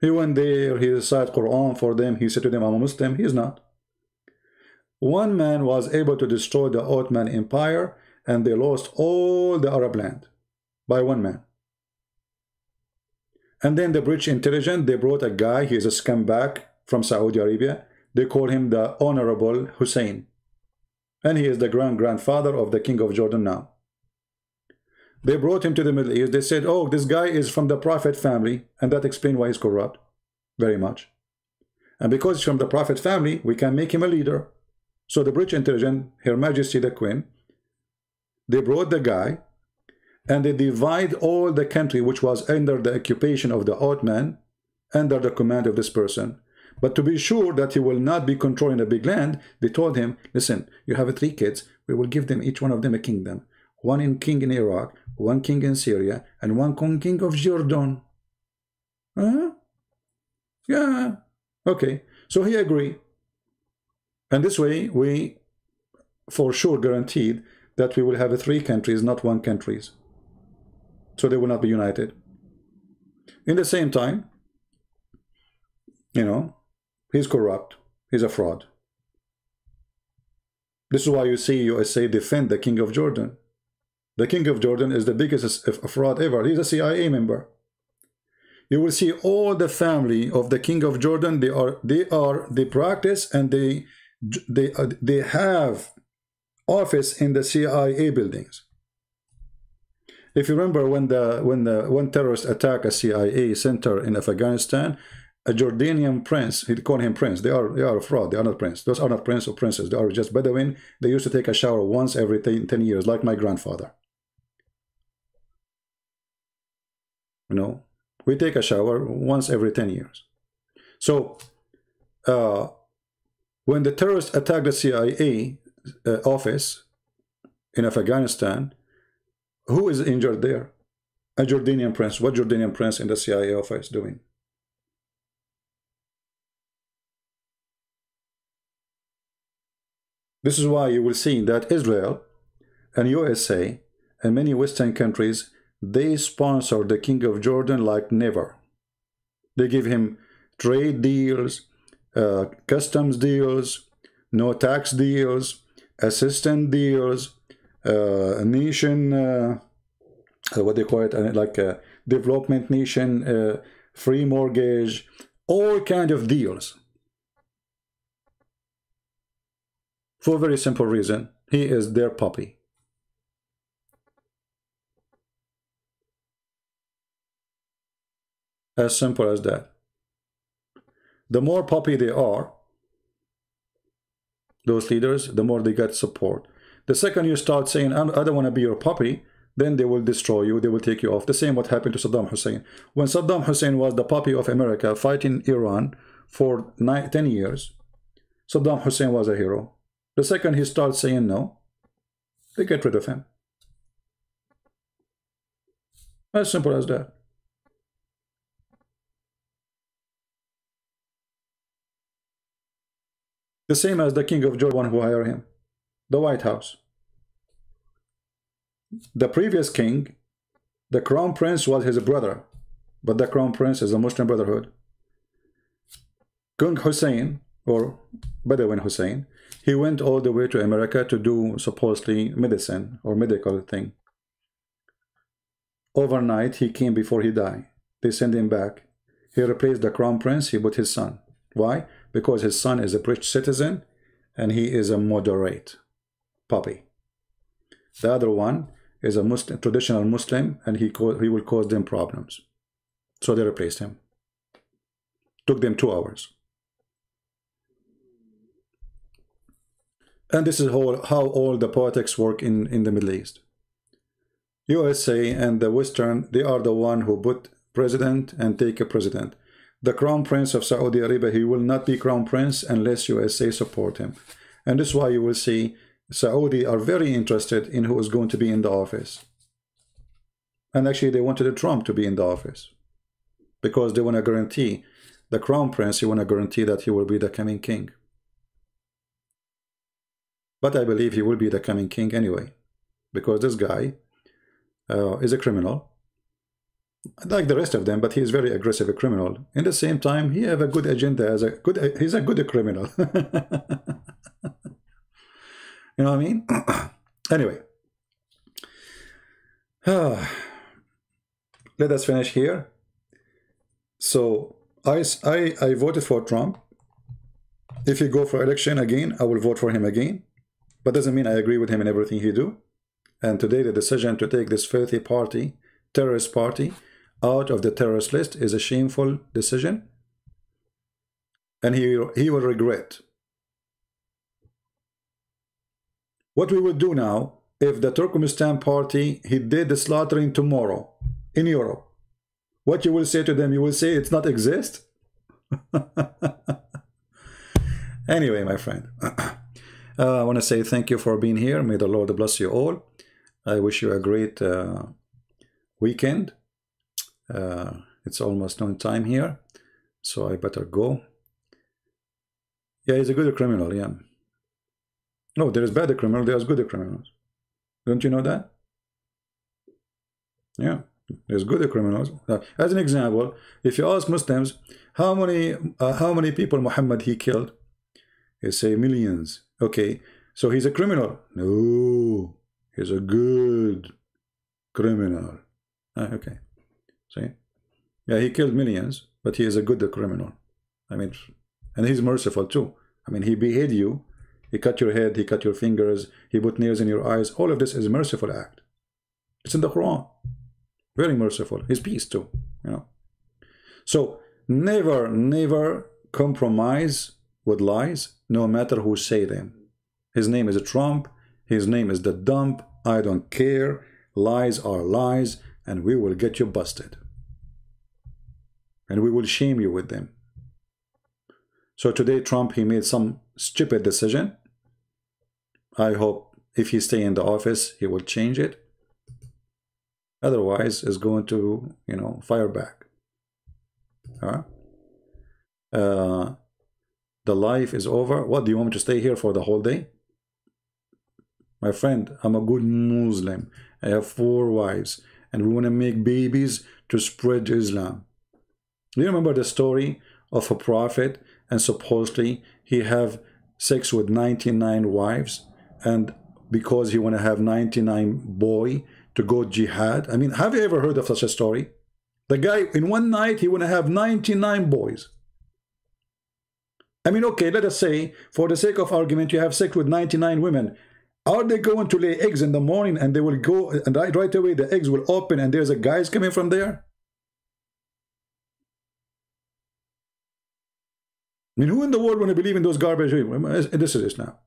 [SPEAKER 1] He went there, he recited Quran for them, he said to them, I'm a Muslim. He is not. One man was able to destroy the Ottoman Empire, and they lost all the Arab land by one man. And then the British intelligence, they brought a guy, he is a scumbag from Saudi Arabia. They call him the Honorable Hussein. And he is the grandfather of the King of Jordan now. They brought him to the Middle East. They said, oh, this guy is from the Prophet family. And that explains why he's corrupt. Very much. And because he's from the Prophet family, we can make him a leader. So the British intelligence, Her Majesty the Queen, they brought the guy, and they divide all the country which was under the occupation of the Ottoman under the command of this person. But to be sure that he will not be controlling a big land, they told him, listen, you have 3 kids, we will give them, each one of them, a kingdom. One king in Iraq, one king in Syria, and one king of Jordan. Huh? Yeah. Okay. So he agreed. And this way, we for sure guaranteed that we will have 3 countries, not 1 country. So they will not be united. In the same time, you know, he's corrupt. He's a fraud. This is why you see USA defend the King of Jordan. The King of Jordan is the biggest fraud ever. He's a CIA member. You will see all the family of the King of Jordan. They practice, and they have office in the CIA buildings. If you remember when terrorists attack a CIA center in Afghanistan, a Jordanian prince, he called him prince. They are a fraud. They are not prince. Those are not prince or princess. They are just Bedouin. They used to take a shower once every 10 years, like my grandfather. You know, we take a shower once every 10 years. So, when the terrorists attacked the CIA office in Afghanistan, who is injured there? A Jordanian prince. What Jordanian prince in the CIA office doing? This is why you will see that Israel and USA and many Western countries, they sponsor the King of Jordan like never. They give him trade deals, customs deals, no tax deals, assistance deals, nation, what they call it, like a development nation, free mortgage, all kind of deals. For a very simple reason, he is their puppy. As simple as that. The more puppy they are, those leaders, the more they get support. The second you start saying, I don't want to be your puppy, then they will destroy you, they will take you off. The same what happened to Saddam Hussein. When Saddam Hussein was the puppy of America fighting Iran for 10 years, Saddam Hussein was a hero. The second he starts saying no, they get rid of him. As simple as that. The same as the King of Jordan who hired him, the White House. The previous king, the crown prince was his brother, but the crown prince is a Muslim Brotherhood. King Hussein, or Bedouin Hussein, he went all the way to America to do supposedly medicine or medical thing. Overnight, he came before he died. They sent him back. He replaced the crown prince, he put his son. Why? Because his son is a British citizen and he is a moderate puppy. The other one is a Muslim, traditional Muslim, and he will cause them problems. So they replaced him. Took them 2 hours. And this is how all the politics work in the Middle East. USA and the Western, they are the one who put president and take a president. The crown prince of Saudi Arabia, he will not be crown prince unless USA support him. And this is why you will see Saudi are very interested in who is going to be in the office. And actually, they wanted Trump to be in the office because they want to guarantee the crown prince. He want to guarantee that he will be the coming king. But I believe he will be the coming king anyway, because this guy is a criminal, like the rest of them. But he is very aggressive, a criminal. In the same time, he have a good agenda. He's a good criminal. You know what I mean? Anyway, let us finish here. So I voted for Trump. If he go for election again, I will vote for him again. But doesn't mean I agree with him in everything he do. And today the decision to take this filthy party, terrorist party, out of the terrorist list is a shameful decision. And he will regret. What we will do now, if the Turkistan party, he did the slaughtering tomorrow in Europe, what you will say to them? You will say it's not exist? Anyway, my friend, I want to say thank you for being here. May the Lord bless you all. I wish you a great weekend. It's almost noon time here, so I better go. Yeah, he's a good criminal, yeah. No, there is bad criminal, there's good criminals. Don't you know that? Yeah, there's good criminals. As an example, if you ask Muslims, how many people Muhammad he killed? They say millions. Okay, so he's a criminal? No, he's a good criminal. Okay, see? Yeah, he killed millions, but he is a good criminal. I mean, and he's merciful too. I mean, he beheaded you. He cut your head, he cut your fingers, he put nails in your eyes. All of this is a merciful act. It's in the Quran. Very merciful. His peace too, you know. So never, never compromise with lies, no matter who say them. His name is Trump. His name is the dump. I don't care. Lies are lies, and we will get you busted. And we will shame you with them. So today Trump, he made some stupid decision. I hope if he stay in the office, he will change it. Otherwise, it's going to, you know, fire back. The life is over. What, do you want me to stay here for the whole day? My friend, I'm a good Muslim. I have 4 wives, and we want to make babies to spread Islam. Do you remember the story of a prophet, and supposedly he have sex with 99 wives, and because he want to have 99 boy to go jihad? I mean, have you ever heard of such a story? The guy in one night he want to have 99 boys. I mean, okay, let us say for the sake of argument you have sex with 99 women. Are they going to lay eggs in the morning and they will go and right away the eggs will open and there's a guys coming from there? I mean, who in the world want to believe in those garbage? This is this now.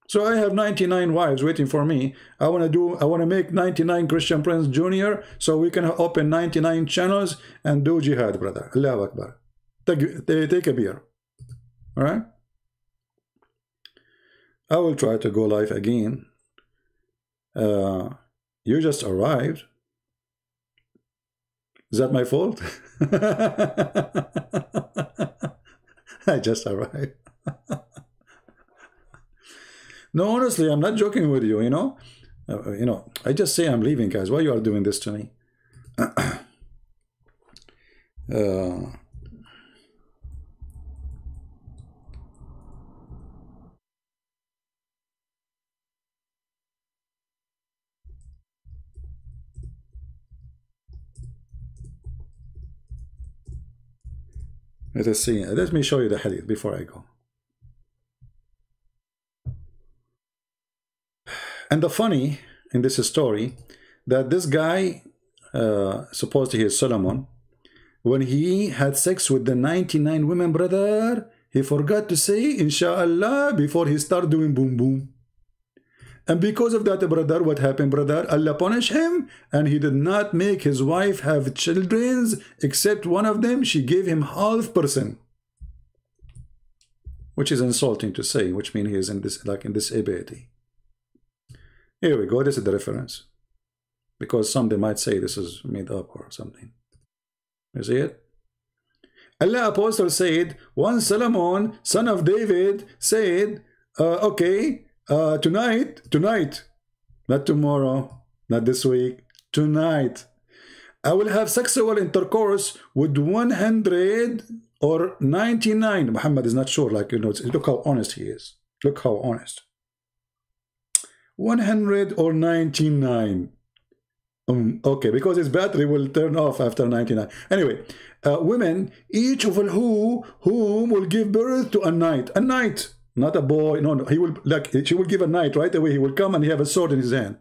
[SPEAKER 1] So I have 99 wives waiting for me. I want to make 99 Christian Prince Jr. so we can open 99 channels and do jihad, brother. Allahu Akbar. Take a beer. All right? I will try to go live again. You just arrived. Is that my fault? I just arrived. No, honestly, I'm not joking with you, you know. I just say I'm leaving, guys. Why you are doing this to me? Let us see. Let me show you the hadith before I go. And the funny in this story, that this guy, supposedly he is Solomon, when he had sex with the 99 women, brother, he forgot to say, Inshallah, before he started doing boom boom. And because of that, brother, what happened, brother? Allah punished him, and he did not make his wife have children, except one of them, she gave him 0.5%. Which is insulting to say, which means he is in this, like in disability. Here we go, this is the reference. because some they might say this is made up or something. You see it? Allah Apostle said, once Solomon, son of David, said, okay, tonight, not tomorrow, not this week, tonight, I will have sexual intercourse with 100 or 99. Muhammad is not sure, like, you know, look how honest he is. Look how honest. 100 or 99. Okay, because his battery will turn off after 99. Anyway, women, each of whom will give birth to a knight, not a boy. No, he will, like, she will give a knight right away. He will come and he have a sword in his hand,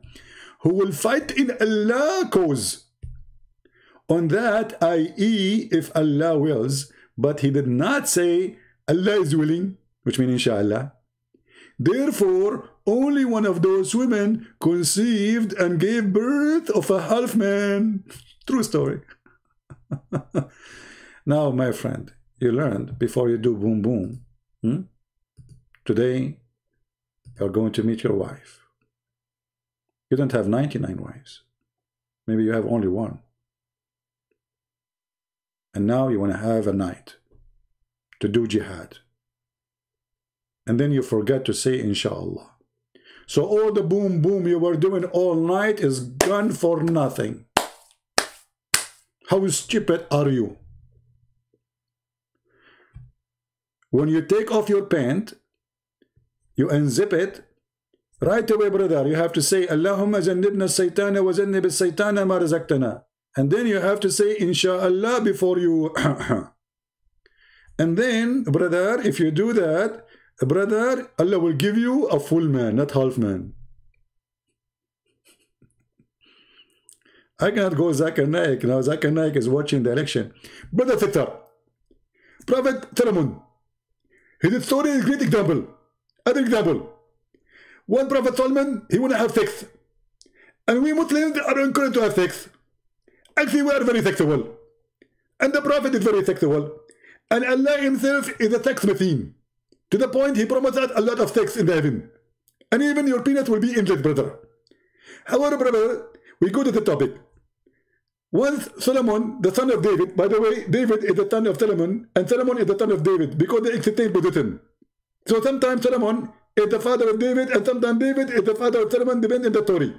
[SPEAKER 1] who will fight in Allah's cause. On that, i.e., if Allah wills, but he did not say Allah is willing, which means inshallah. Therefore, only one of those women conceived and gave birth of a half man. True story. Now, my friend, you learned before you do boom boom. Today, you're going to meet your wife. You don't have 99 wives. Maybe you have only one. And now you want to have a night to do jihad. And then you forget to say inshallah. So all the boom boom you were doing all night is gone for nothing. How stupid are you? When you take off your pant, you unzip it, right away, brother, you have to say Allahumma jannibna saytana wa jannib saytana ma razaqtana. And then you have to say inshallah before you and then, brother, if you do that, brother, Allah will give you a full man, not half man. I cannot go Zakir Naik. Now Zakir Naik is watching the election. Brother Fitar, Prophet Solomon, his story is a great example. Other example. One Prophet Solomon, he wouldn't have sex. And we Muslims are encouraged to have sex. Actually, we are very sexual. And the Prophet is very sexual. And Allah himself is a sex machine. To the point he promised us a lot of sex in the heaven. And even your penis will be injured, brother. However, brother, we go to the topic. Once Solomon, the son of David, by the way, David is the son of Solomon, and Solomon is the son of David, because they exchange position. So sometimes Solomon is the father of David, and sometimes David is the father of Solomon, depending on the story.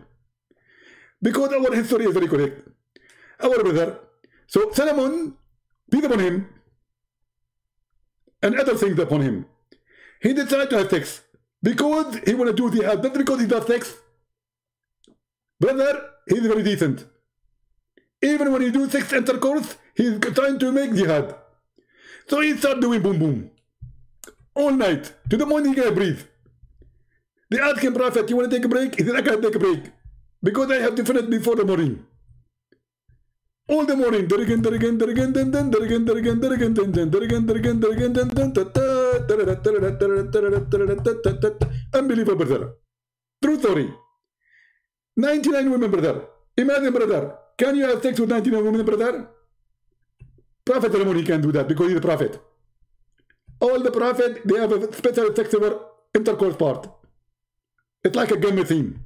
[SPEAKER 1] Because our history is very correct. Our brother. So Solomon, peace upon him, and other things upon him, he decided to have sex because he want to do jihad, not because he does sex. Brother, he's very decent. Even when he do sex intercourse, he's trying to make jihad. So he started doing boom boom all night to the morning he can't breathe. They asked him, Prophet, you want to take a break? He said, I can't take a break because I have to finish before the morning. All the morning, unbelievable, brother. True story. 99 women, brother. Imagine, brother. Can you have sex with 99 women, brother? Prophet Solomon, he can do that because he's a prophet. All the prophet, they have a special sexual intercourse part. It's like a gun machine.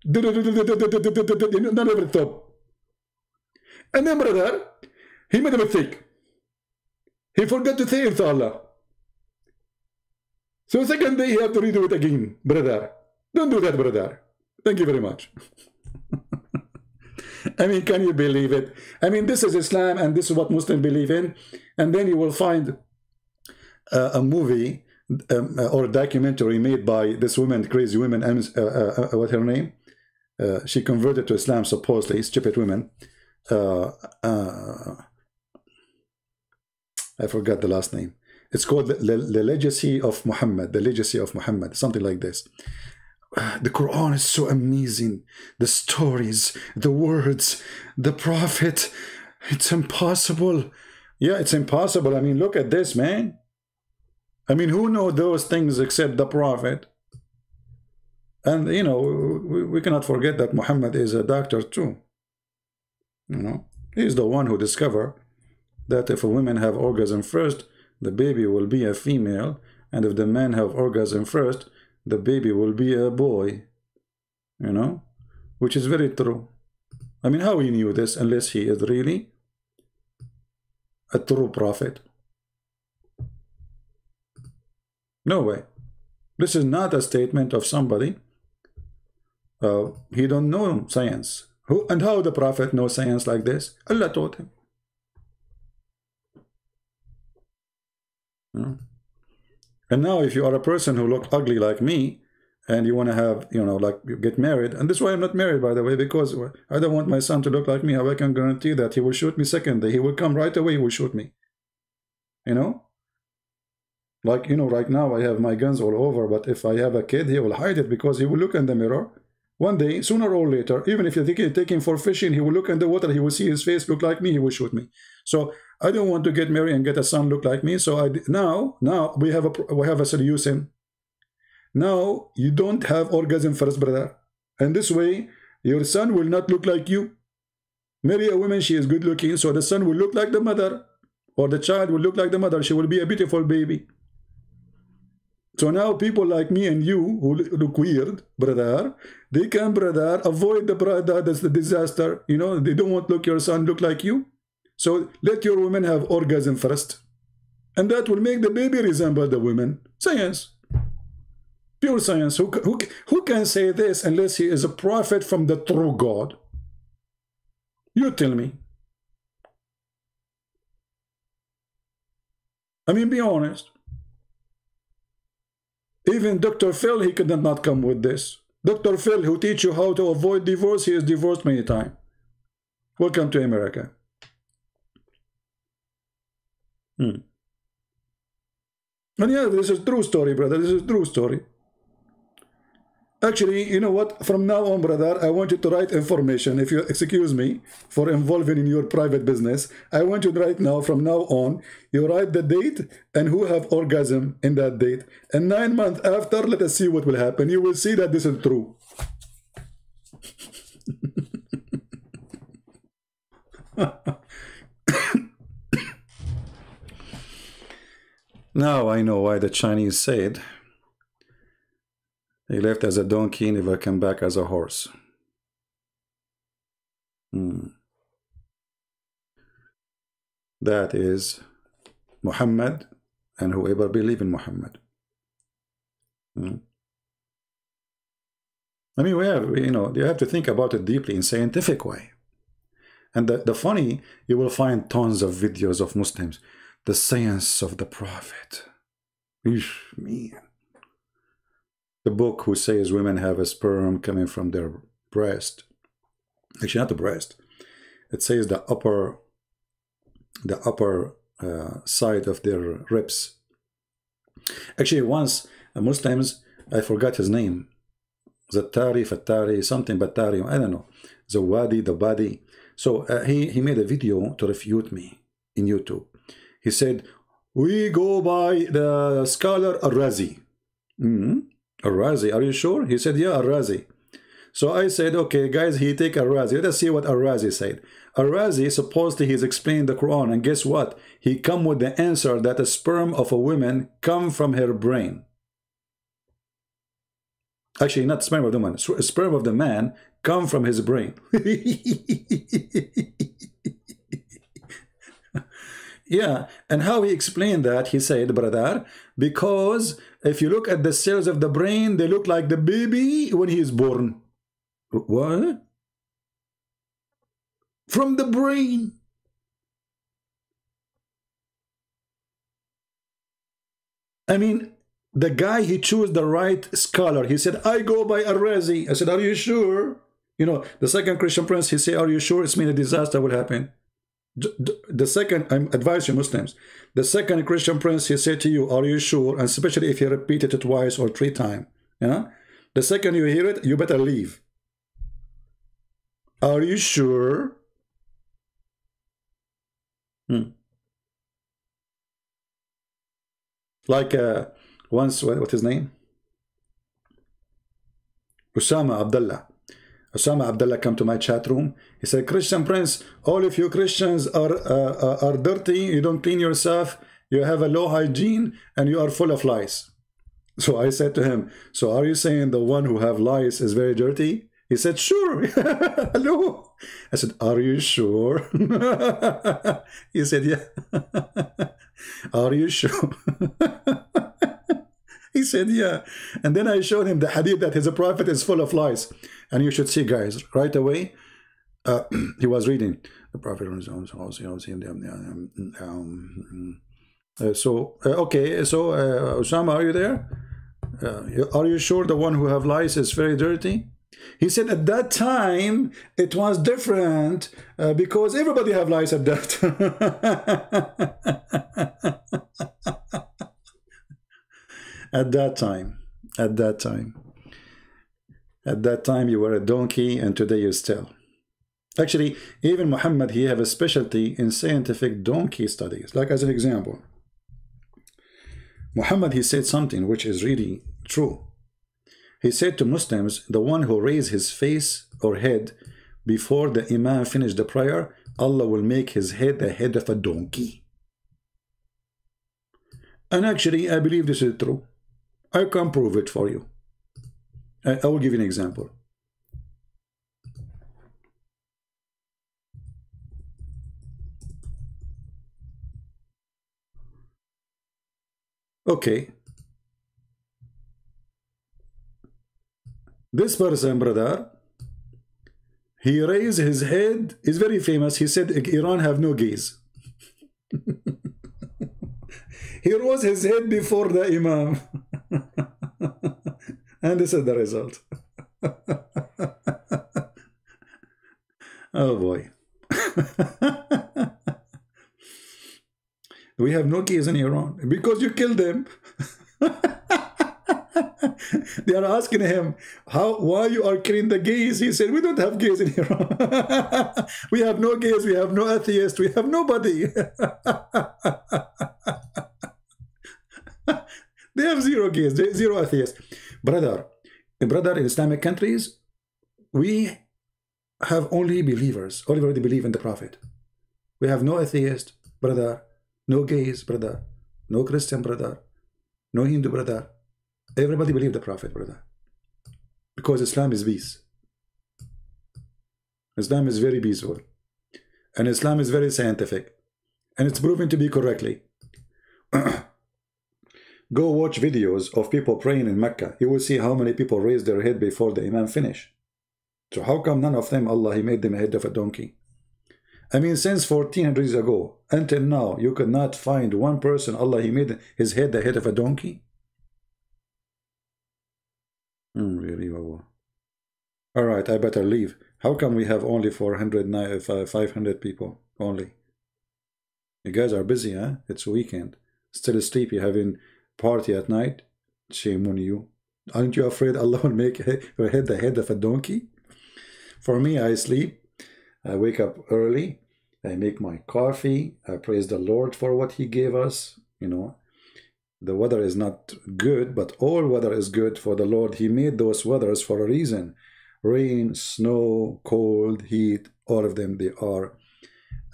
[SPEAKER 1] None of it stop. And then, brother, he made a mistake. He forgot to say inshallah. So second day, he have to redo it again, brother. Don't do that, brother. Thank you very much. I mean, can you believe it? I mean, this is Islam and this is what Muslims believe in. And then you will find a movie or a documentary made by this woman, crazy woman, what's her name? She converted to Islam, supposedly, stupid women. I forgot the last name. It's called the Legacy of Muhammad. The Legacy of Muhammad, something like this. The Quran is so amazing. The stories, the words, the Prophet. It's impossible. Yeah, it's impossible. I mean, look at this, man. I mean, who knows those things except the Prophet? And, you know, we cannot forget that Muhammad is a doctor too. You know, he's the one who discovered that if a woman have orgasm first, the baby will be a female, and if the man have orgasm first, the baby will be a boy. You know, which is very true. I mean, how he knew this unless he is really a true prophet? No way. This is not a statement of somebody. He don't know science. And how the prophet knows science like this? Allah taught him. And now if you are a person who look ugly like me, and you want to have, you know, like, you get married, and this is why I'm not married, by the way, because I don't want my son to look like me. How I can guarantee that he will shoot me second day? He will come right away, he will shoot me. You know? Like, you know, right now I have my guns all over, but if I have a kid, he will hide it because he will look in the mirror. One day, sooner or later, even if you take him for fishing, he will look in the water, he will see his face look like me, he will shoot me. So I don't want to get married and get a son look like me. So now we have a solution. Now you don't have orgasm first, brother, and this way your son will not look like you. Marry a woman, she is good looking, so the son will look like the mother, or the child will look like the mother. She will be a beautiful baby. So now people like me and you who look weird, brother, they can, brother, avoid the brother, that's the disaster. You know, they don't want your son look like you. So let your woman have orgasm first, and that will make the baby resemble the woman. Science. Pure science. Who can say this unless he is a prophet from the true God? You tell me. I mean, be honest. Even Dr. Phil, he could not come with this. Dr. Phil, who teach you how to avoid divorce, he is divorced many times. Welcome to America. And yeah, this is true story, brother. This is true story. Actually, you know what? From now on, brother, I want you to write information. If you excuse me for involving in your private business, I want you to write now, from now on, you write the date and who have orgasm in that date. And 9 months after, let us see what will happen. You will see that this is true. Now I know why the Chinese said, he left as a donkey, never came back as a horse. That is Muhammad and whoever believe in Muhammad. I mean, you know, you have to think about it deeply in scientific way. And the funny, you will find tons of videos of Muslims. The science of the Prophet. Eesh, man. The book who says women have a sperm coming from their breast. Actually, not the breast. It says the upper side of their ribs. Actually, once Muslims, I forgot his name, Zattari, Fattari, something Battari, I don't know, Zawadi, the body. So he made a video to refute me in YouTube. He said, we go by the scholar Al-Razi. Al-Razi, are you sure? He said, yeah, Al-Razi. So I said, okay, guys, he take Al-Razi. Let us see what Al-Razi said. Al-Razi, supposedly he's explained the Quran, and guess what? He come with the answer that the sperm of a woman come from her brain. Actually, not sperm of the woman. Sperm of the man come from his brain. Yeah, and how he explained that, he said, brother, because if you look at the cells of the brain, they look like the baby when he is born. What? From the brain. I mean, the guy, he chose the right scholar. He said, I go by Al-Razi. I said, are you sure? You know, the second Christian prince, he said, are you sure? It's mean a disaster will happen. The second, I advise you Muslims, the second Christian prince, he said to you, are you sure? And especially if you repeated it twice or 3 times, yeah? The second you hear it, you better leave. Are you sure? Like once, what's his name? Osama Abdullah come to my chat room. He said, Christian Prince, all of you Christians are dirty. You don't clean yourself. You have a low hygiene and you are full of lies. So I said to him, so are you saying the one who have lies is very dirty? He said, sure. Hello. I said, are you sure? He said, yeah. Are you sure? He said, yeah. And then I showed him the hadith that his prophet is full of lies. And you should see, guys, right away, he was reading the prophet. Okay, so Osama, are you there? Are you sure the one who have lies is very dirty? He said at that time it was different because everybody have lies at that. At that time you were a donkey, and today you still. Actually, even Muhammad, he have a specialty in scientific donkey studies. Like as an example, Muhammad, he said something which is really true. He said to Muslims, the one who raise his face or head before the Imam finish the prayer, Allah will make his head the head of a donkey. And actually, I believe this is true. I can prove it for you. I will give you an example. Okay. This person, brother, he raised his head. He's very famous. He said Iran have no gays. He rose his head before the Imam. And this is the result. Oh boy. We have no gays in Iran because you killed them. They are asking him, why you are killing the gays? He said, we don't have gays in Iran. We have no gays, we have no atheists, we have nobody. They have zero gays, zero atheists. Brother, in Islamic countries, we have only believers. Everybody believe in the Prophet. We have no atheist, brother. No gays, brother. No Christian, brother. No Hindu, brother. Everybody believe the Prophet, brother. Because Islam is peace. Islam is very peaceful. And Islam is very scientific. And it's proven to be correctly. Go watch videos of people praying in Mecca. You will see how many people raise their head before the Imam finish. So how come none of them, Allah, He made them a head of a donkey? I mean, since 1400 years ago until now, you could not find one person, Allah, He made his head the head of a donkey? Really, Baba. All right, I better leave. How come we have only 500 people only? You guys are busy, huh? It's a weekend. Still sleepy, having party at night? Shame on you. Aren't you afraid Allah will make your head the head of a donkey? For me, I sleep. I wake up early. I make my coffee. I praise the Lord for what He gave us. You know, the weather is not good, but all weather is good for the Lord. He made those weathers for a reason. Rain, snow, cold, heat, all of them, they are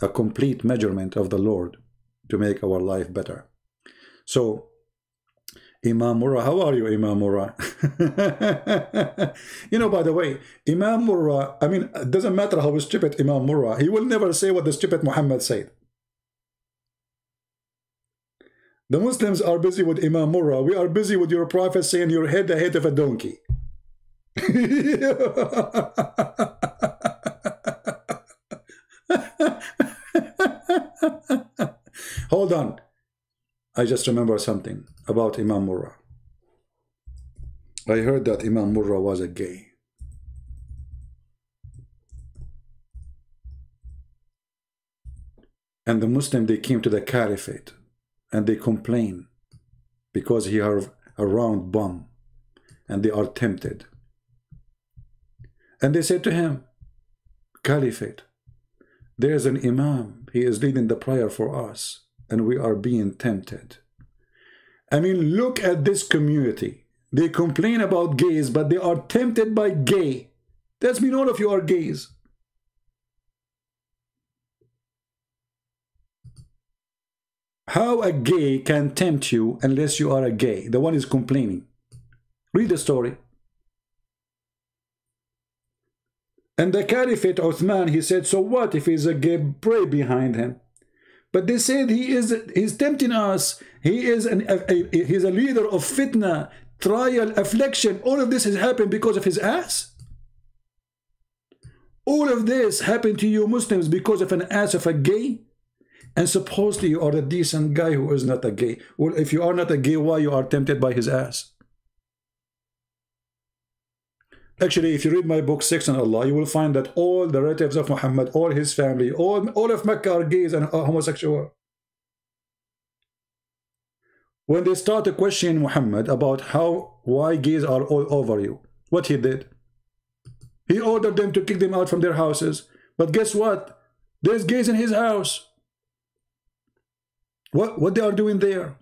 [SPEAKER 1] a complete measurement of the Lord to make our life better. So, Imam Murrah, how are you, Imam Murrah? You know, by the way, Imam Murrah, I mean, it doesn't matter how stupid Imam Murrah, he will never say what the stupid Muhammad said. The Muslims are busy with Imam Murrah. We are busy with your prophet saying your head the head of a donkey. Hold on. I just remember something about Imam Murrah. I heard that Imam Murrah was a gay. And the Muslim, they came to the caliphate and they complain because he are a round bum and they are tempted. And they said to him, Caliphate, there's an Imam, he is leading the prayer for us and we are being tempted. I mean, look at this community. They complain about gays, but they are tempted by gay. That means all of you are gays. How a gay can tempt you unless you are a gay? The one is complaining. Read the story. And the Caliphate Uthman, he said, so what if he's a gay, pray behind him? But they said he's tempting us. He's a leader of fitna, trial, affliction. All of this has happened because of his ass. All of this happened to you Muslims because of an ass of a gay. And supposedly you are a decent guy who is not a gay. Well, if you are not a gay, why you are tempted by his ass? Actually, if you read my book, Sex and Allah, you will find that all the relatives of Muhammad, all his family, all of Mecca are gays and homosexual. When they started questioning Muhammad about why gays are all over you, what he did? He ordered them to kick them out from their houses. But guess what? There's gays in his house. What they are doing there?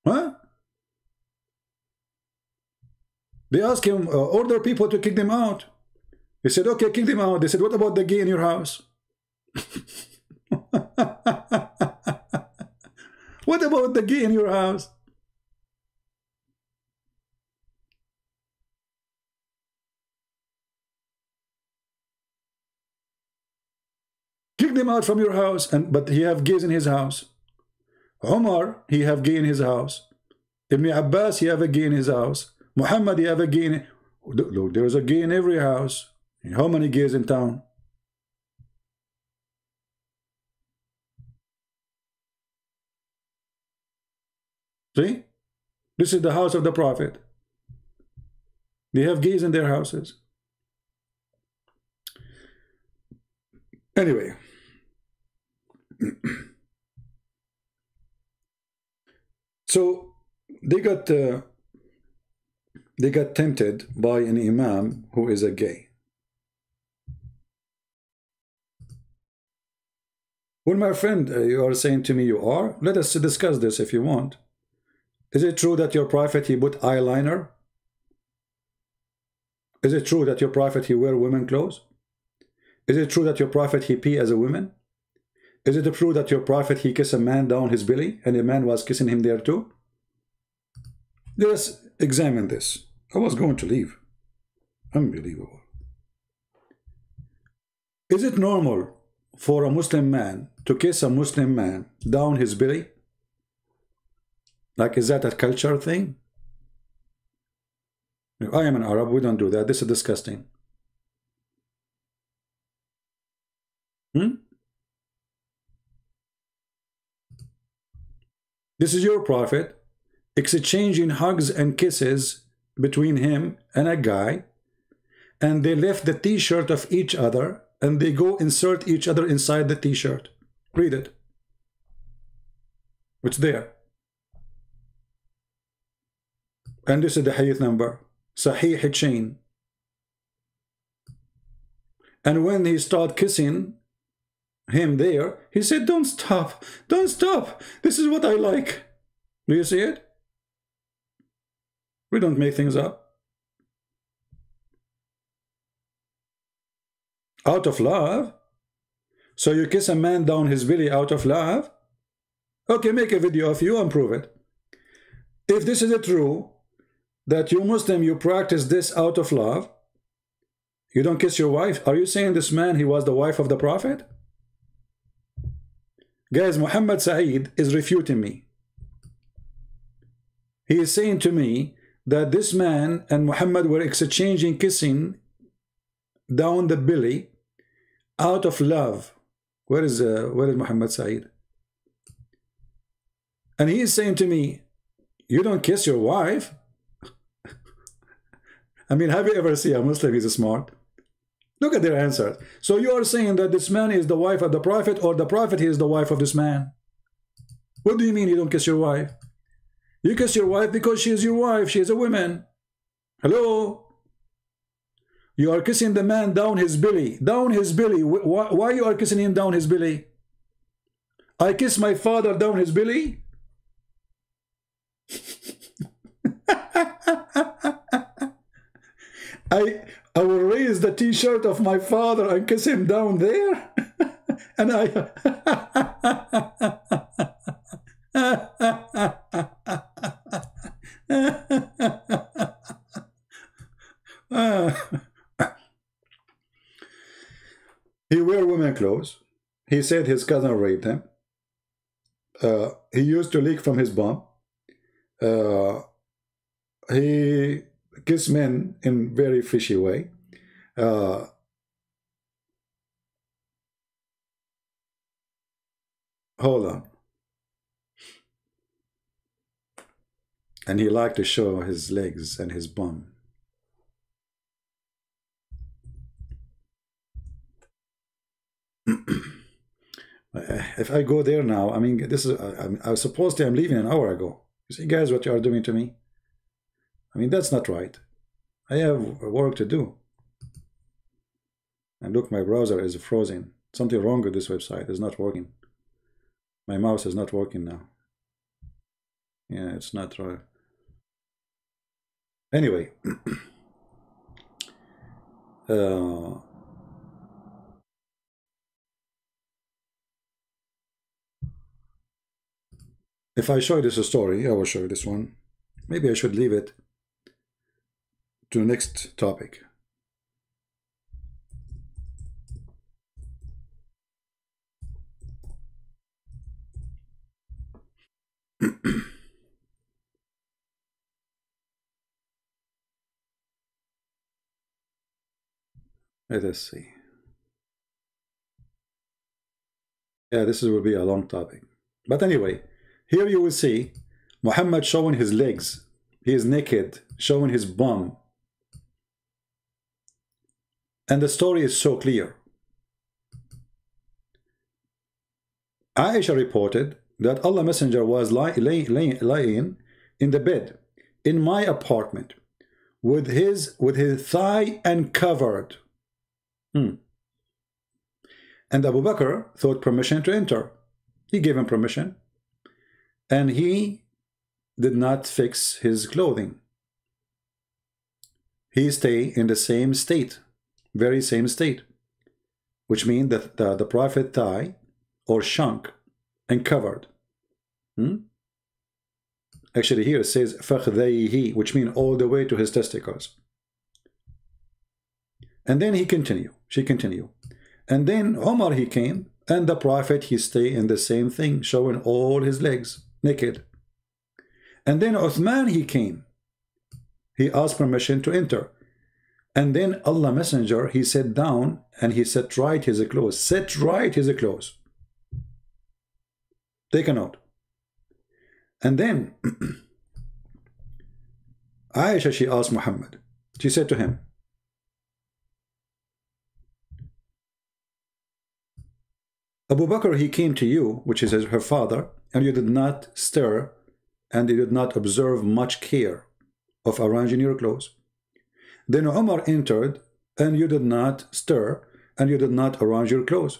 [SPEAKER 1] Huh? They asked him, order people to kick them out. He said, okay, kick them out. They said, what about the gay in your house? What about the gay in your house? Kick them out from your house, but he have gays in his house. Umar, he have gay in his house. Ibn Abbas, he have a gay in his house. Muhammad, he have a gay in... Look, there's a gay in every house. How many gays in town? See? This is the house of the Prophet. They have gays in their houses. Anyway. So they got tempted by an imam who is a gay. Well, my friend, you are saying to me you are. Let us discuss this if you want. Is it true that your prophet, he put eyeliner? Is it true that your prophet, he wear women clothes? Is it true that your prophet, he pee as a woman? Is it true that your prophet, he kiss a man down his belly and a man was kissing him there too? Let us examine this. I was going to leave. Unbelievable. Is it normal for a Muslim man to kiss a Muslim man down his belly? Like, is that a culture thing? I am an Arab, we don't do that. This is disgusting. This is your prophet exchanging hugs and kisses between him and a guy, and they left the t-shirt of each other and they go insert each other inside the t-shirt. Read it. It's there. And this is the hadith number. Sahih chain. And when he started kissing him there, he said, don't stop. Don't stop. This is what I like. Do you see it? We don't make things up. Out of love? So you kiss a man down his belly out of love? Okay, make a video of you and prove it. If this is true, that you Muslim, you practice this out of love, you don't kiss your wife, are you saying this man, he was the wife of the Prophet? Guys, Muhammad Saeed is refuting me. He is saying to me that this man and Muhammad were exchanging kissing down the belly out of love. Where is Muhammad Saeed? And he is saying to me, you don't kiss your wife? I mean, have you ever seen a Muslim who's smart? Look at their answers. So you are saying that this man is the wife of the Prophet, or the Prophet is the wife of this man? What do you mean you don't kiss your wife? You kiss your wife because she is your wife. She is a woman. Hello? You are kissing the man down his belly. Down his belly. Why you are kissing him down his belly? I kiss my father down his belly? I will raise the t-shirt of my father and kiss him down there. And He wear women clothes. He said his cousin raped him. He used to leak from his bum. He kissed men in very fishy way. Hold on. And he liked to show his legs and his bum. If I go there now, I mean, this is, I was supposed to, I'm leaving an hour ago. You see, guys, what you are doing to me? I mean, that's not right. I have work to do. And look, my browser is frozen. Something wrong with this website. It's not working. My mouse is not working now. Yeah, it's not right. Anyway. If I show you this story, I will show you this one. Maybe I should leave it to the next topic. Let us see. Yeah, this will be a long topic. But anyway, here you will see Muhammad showing his legs. He is naked, showing his bum. And the story is so clear. Aisha reported that Allah Messenger was lying in the bed in my apartment with his thigh uncovered. And Abu Bakr thought permission to enter. He gave him permission. And he did not fix his clothing. He stayed in the same state, very same state, which means that the Prophet thigh or shank and covered. Actually here it says فَخْذَيْهِ, which means all the way to his testicles. And then she continued. And then Umar he came, and the Prophet he stayed in the same thing, showing all his legs, naked. And then Uthman he came. He asked permission to enter. And then Allah Messenger, he sat down and he set right his clothes. Set right his clothes. Take a note. And then Aisha, she asked Muhammad. She said to him, Abu Bakr, he came to you, which is her father, and you did not stir, and you did not observe much care of arranging your clothes. Then Umar entered, and you did not stir, and you did not arrange your clothes.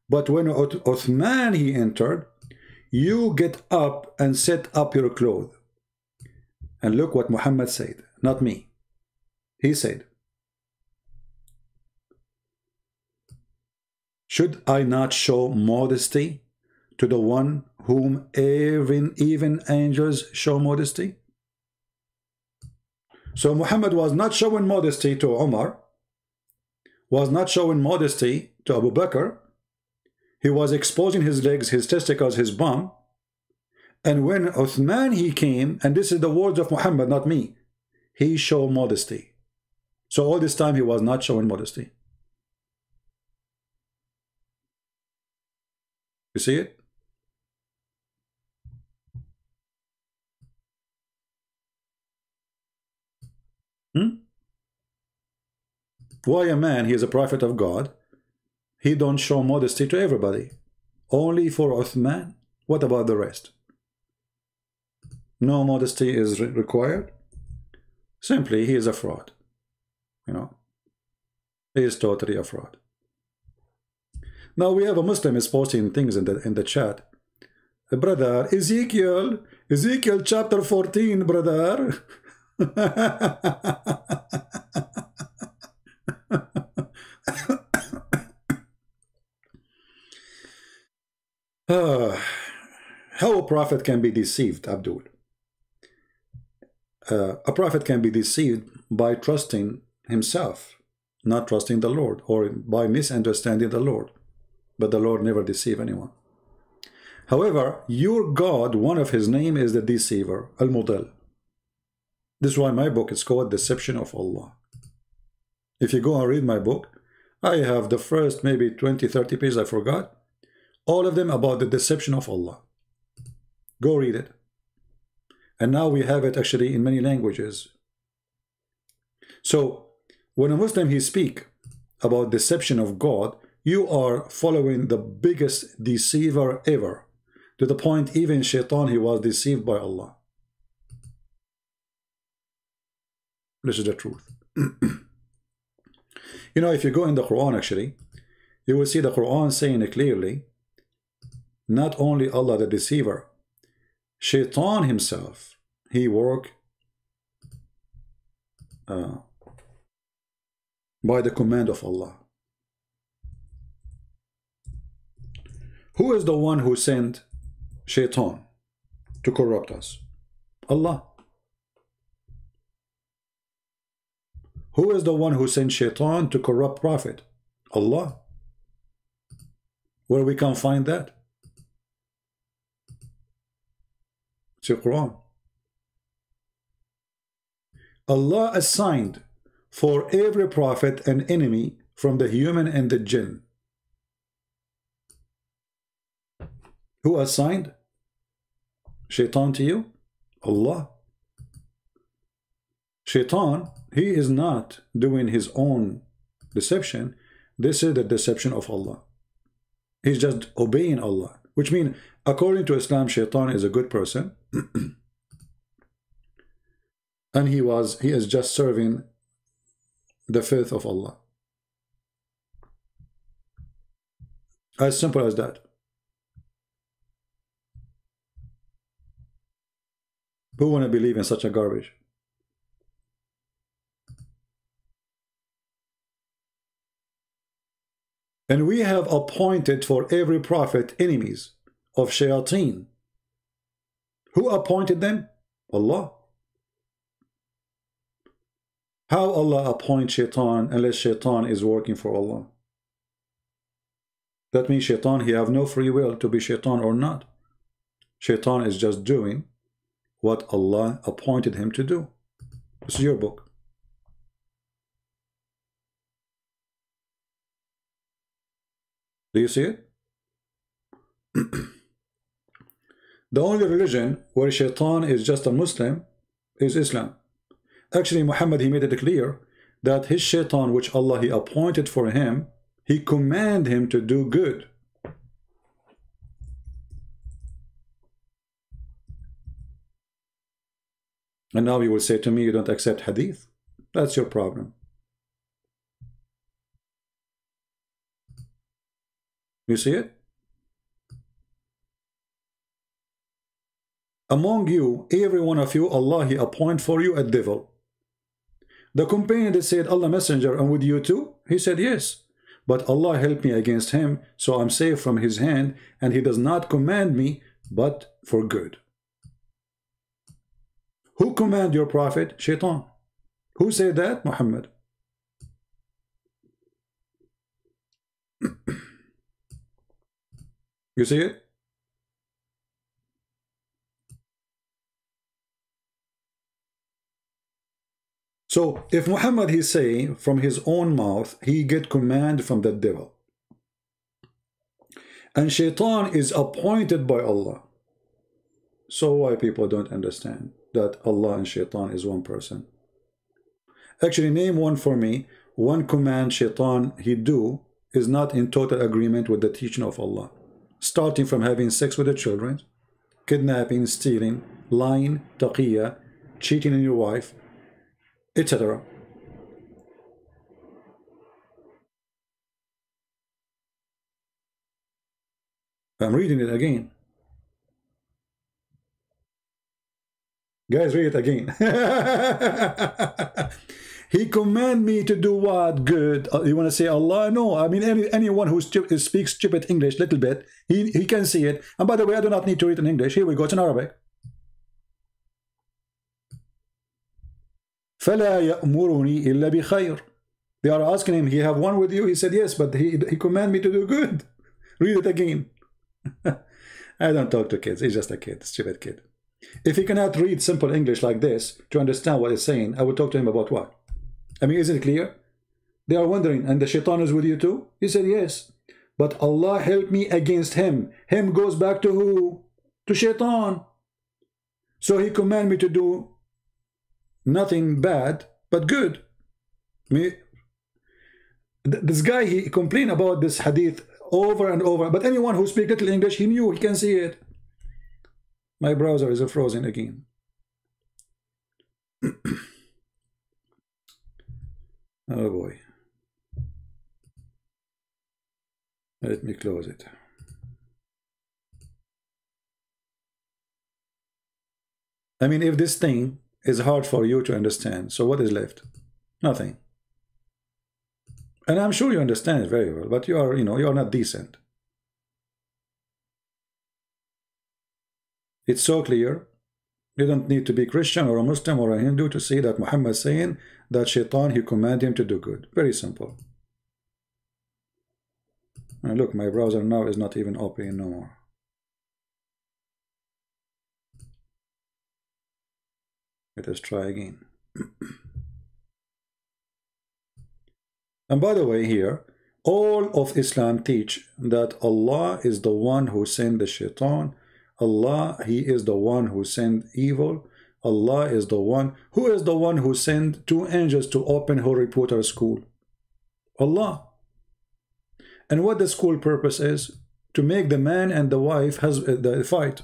[SPEAKER 1] But when Uthman he entered, you get up and set up your clothes. And look what Muhammad said, not me. He said, should I not show modesty to the one whom even angels show modesty? So Muhammad was not showing modesty to Umar, was not showing modesty to Abu Bakr. He was exposing his legs, his testicles, his bum. And when Uthman he came, and this is the words of Muhammad, not me, he showed modesty. So all this time he was not showing modesty. You see it? Why a man, he is a prophet of God, he don't show modesty to everybody? Only for Uthman? What about the rest? No modesty is required? Simply, he is a fraud. You know? He is totally a fraud. Now we have a Muslim is posting things in the chat. Brother, Ezekiel chapter 14, brother. How a prophet can be deceived, Abdul? A prophet can be deceived by trusting himself, not trusting the Lord, or by misunderstanding the Lord. But the Lord never deceives anyone. However, your God, one of his name is the deceiver, al-mudal. This is why my book is called Deception of Allah. If you go and read my book, I have the first maybe 20-30 pages, I forgot, all of them about the deception of Allah. Go read it. And now we have it actually in many languages. So when a Muslim he speak about deception of God, you are following the biggest deceiver ever, to the point even Shaitan, he was deceived by Allah. This is the truth. You know, if you go in the Quran actually, you will see the Quran saying it clearly, not only Allah the deceiver, Shaitan himself, he work by the command of Allah. Who is the one who sent Shaitan to corrupt us? Allah. Who is the one who sent Shaitan to corrupt Prophet? Allah. Where we can find that? It's the Quran. Allah assigned for every prophet an enemy from the human and the jinn. Who assigned Shaitan to you? Allah. Shaitan, he is not doing his own deception. This is the deception of Allah. He's just obeying Allah, which means according to Islam, Shaitan is a good person. And he is just serving the faith of Allah. As simple as that. Who want to believe in such a garbage? And we have appointed for every prophet enemies of shayateen. Who appointed them? Allah. How Allah appoint Shaitan unless Shaitan is working for Allah? That means Shaitan, he have no free will to be Shaitan or not. Shaitan is just doing what Allah appointed him to do. This is your book. Do you see it? The only religion where Shaitan is just a Muslim is Islam. Actually, Muhammad, he made it clear that his Shaitan, which Allah he appointed for him, he commanded him to do good. And now you will say to me, you don't accept hadith? That's your problem. You see it? Among you, every one of you, Allah he appoint for you a devil. The companion that said, Allah Messenger, and with you too? He said, yes. But Allah helped me against him, so I'm safe from his hand, and he does not command me, but for good. Who command your prophet? Shaitan. Who said that? Muhammad. You see it? So if Muhammad he say from his own mouth, he get command from the devil. And Shaitan is appointed by Allah. So why people don't understand that Allah and Shaitan is one person? Actually, name one for me. One command Shaitan he do is not in total agreement with the teaching of Allah. Starting from having sex with the children, kidnapping, stealing, lying, taqiyya, cheating on your wife, etc. I'm reading it again. Guys, read it again. He command me to do what? Good. You want to say Allah? No. I mean, anyone who speaks stupid English little bit, he can see it. And by the way, I do not need to read in English. Here we go. It's in Arabic. فَلَا يَأْمُرُنِي إِلَّا بِخَيْرٍ. They are asking him, he have one with you? He said, yes, but he commanded me to do good. Read it again. I don't talk to kids. He's just a kid, stupid kid. If he cannot read simple English like this to understand what he's saying, I will talk to him about what? I mean, isn't it clear? They are wondering, and the shaitan is with you too? He said, yes. But Allah help me against him. Him goes back to who? To shaitan. So he commanded me to do nothing bad, but good. This guy, he complained about this hadith over and over. But anyone who speaks little English, he knew, he can see it. My browser is frozen again. Oh boy. Let me close it. I mean, if this thing is hard for you to understand, so what is left? Nothing. And I'm sure you understand it very well, but you are, you are not decent. It's so clear. You don't need to be Christian or a Muslim or a Hindu to see that Muhammad is saying that shaitan, he commanded him to do good. Very simple. And look, my browser now is not even opening no more. Let us try again. And by the way, here, all of Islam teach that Allah is the one who sent the shaitan. Allah, he is the one who sent evil. Allah is the one. Who is the one who sent 2 angels to open Harry Potter school? Allah. And what the school purpose is? To make the man and the wife fight.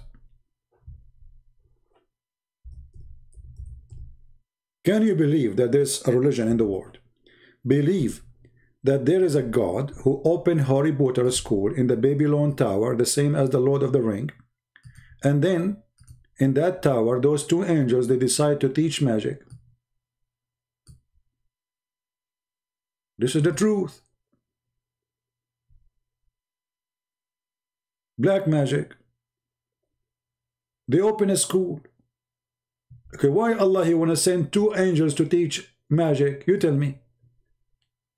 [SPEAKER 1] Can you believe that there's a religion in the world? Believe that there is a God who opened Harry Potter school in the Babylon Tower, the same as the Lord of the Ring. And then, in that tower, those 2 angels, they decide to teach magic. This is the truth. Black magic. They open a school. Okay, why Allah, he want to send 2 angels to teach magic? You tell me.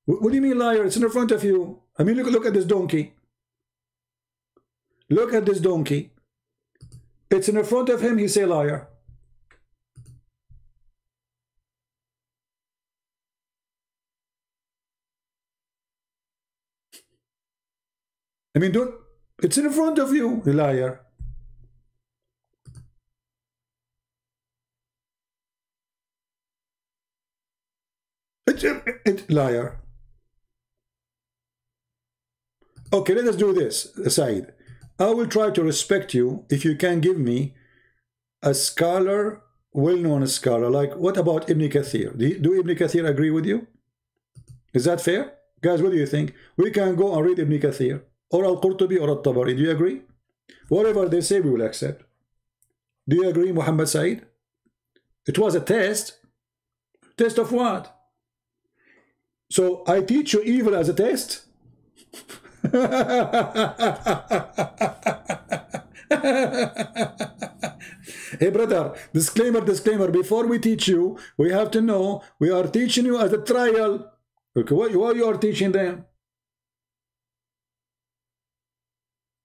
[SPEAKER 1] What do you mean, liar? It's in front of you. I mean, look at this donkey. Look at this donkey. It's in front of him, he say liar. I mean, it's in front of you, liar. Liar. Okay, let us do this, Said. I will try to respect you if you can give me a scholar, well-known scholar, like what about Ibn Kathir? Do Ibn Kathir agree with you? Is that fair? Guys, what do you think? We can go and read Ibn Kathir, or Al-Qurtubi, or Al-Tabari. Do you agree? Whatever they say, we will accept. Do you agree, Muhammad Said? It was a test. Test of what? So I teach you evil as a test? Hey brother, disclaimer, before we teach you, we have to know we are teaching you as a trial. Okay, what you are teaching them?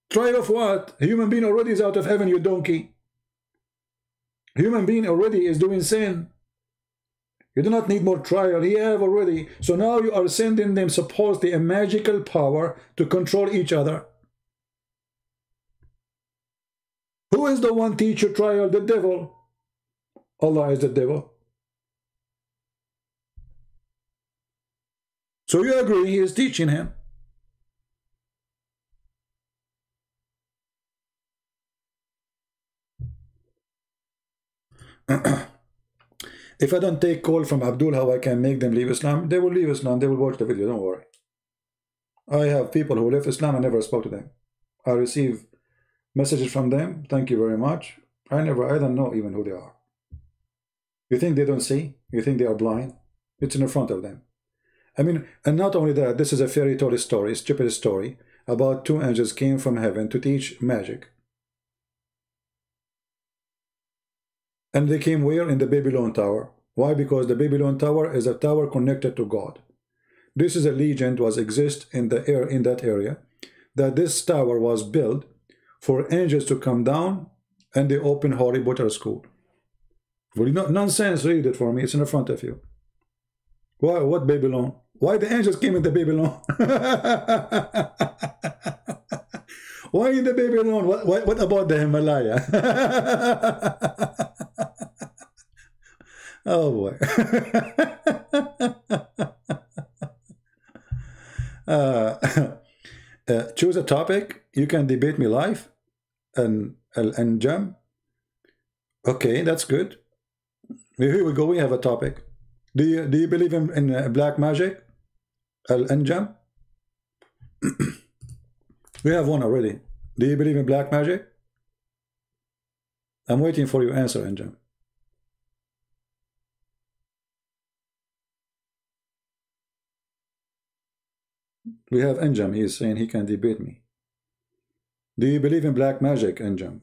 [SPEAKER 1] Trial of what? A human being already is out of heaven, you donkey. A human being already is doing sin. You do not need more trial. He have already. So now you are sending them supposedly a magical power to control each other. Who is the one teacher trial? The devil. Allah is the devil. So you agree he is teaching him. If I don't take call from Abdul how I can make them leave Islam, they will leave Islam. They will watch the video. Don't worry. I have people who left Islam and never spoke to them. I receive messages from them. Thank you very much. I don't know even who they are. You think they don't see? You think they are blind? It's in front of them. I mean, and not only that, this is a fairy tale story, stupid story, about 2 angels came from heaven to teach magic. And they came where? In the Babylon Tower. Why? Because the Babylon Tower is a tower connected to God. This is a legend was exist in the air in that area, that this tower was built for angels to come down and they open Harry Potter school. Well, you know, nonsense, read it for me. It's in the front of you. Why? What Babylon? Why the angels came into Babylon? Why in the Babylon? What about the Himalaya? Oh boy. Choose a topic. You can debate me live and jam. Okay, that's good. Here we go. We have a topic. Do you believe in black magic? Al-Anjam? We have one already. Do you believe in black magic? I'm waiting for your answer, Anjam. We have Anjam. He is saying he can debate me. Do you believe in black magic, Anjam?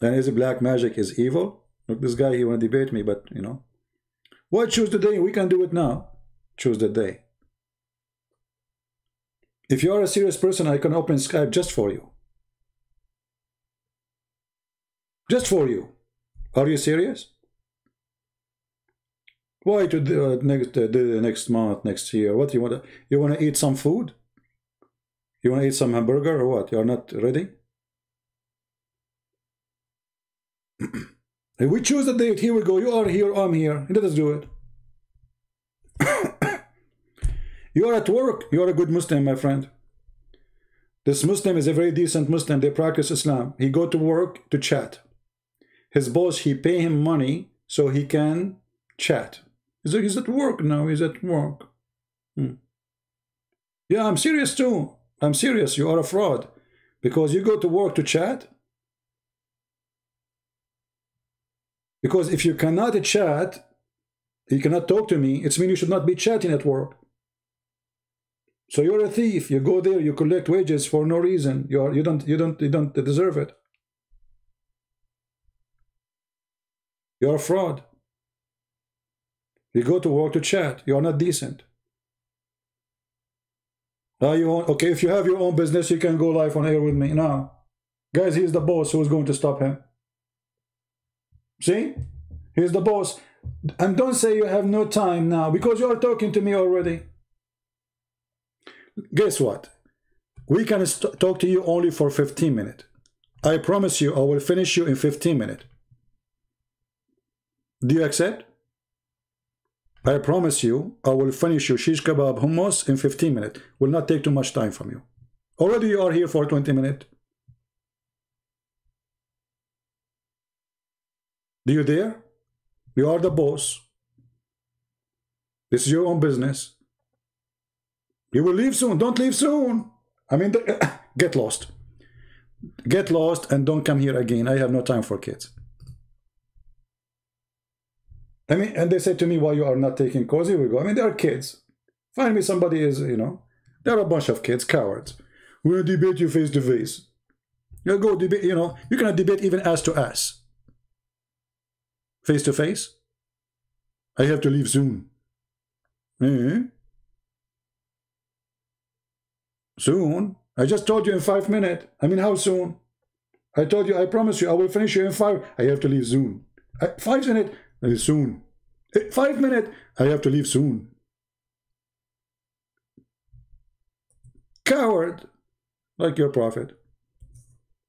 [SPEAKER 1] And is it black magic is evil? Look, this guy, he want to debate me, but, you know. Why choose the day? We can do it now. Choose the day. If you are a serious person, I can open Skype just for you. Just for you. Are you serious? Why to do next month, next year? What you want? You want to eat some food? You want to eat some hamburger or what? You are not ready? If we choose the date, here we go. You are here, I'm here. Let us do it. You are at work. You are a good Muslim, my friend. This Muslim is a very decent Muslim. They practice Islam. He go to work to chat. His boss, he pay him money so he can chat. He's at work now. He's at work. Yeah, I'm serious too. I'm serious. You are a fraud. Because you go to work to chat. Because if you cannot chat, you cannot talk to me, it means you should not be chatting at work. So you're a thief. You go there, you collect wages for no reason. You don't deserve it. You're a fraud. You go to work to chat. You are not decent. Okay, if you have your own business, you can go live on air with me. No. Guys, he's the boss. Who's going to stop him? See? He's the boss. And don't say you have no time now, because you are talking to me already. Guess what? We can talk to you only for 15 minutes. I promise you, I will finish you in 15 minutes. Do you accept? I promise you, I will finish you shish kebab hummus in 15 minutes. Will not take too much time from you. Already you are here for 20 minutes. Do you dare? You are the boss. This is your own business. You will leave soon. Don't leave soon. I mean, get lost. Get lost and don't come here again. I have no time for kids. I mean, and they say to me, why you are not taking calls? Here we go. I mean, they are kids. Find me somebody is, you know, there are a bunch of kids, cowards. We'll debate you face to face. You go debate, you know, you cannot debate even ass to ass. Face to face? I have to leave soon. Soon? I just told you in 5 minutes. I mean, how soon? I told you, I promise you, I will finish you in 5. I have to leave soon. 5 minutes? Soon. 5 minutes? I have to leave soon. Coward. Like your prophet.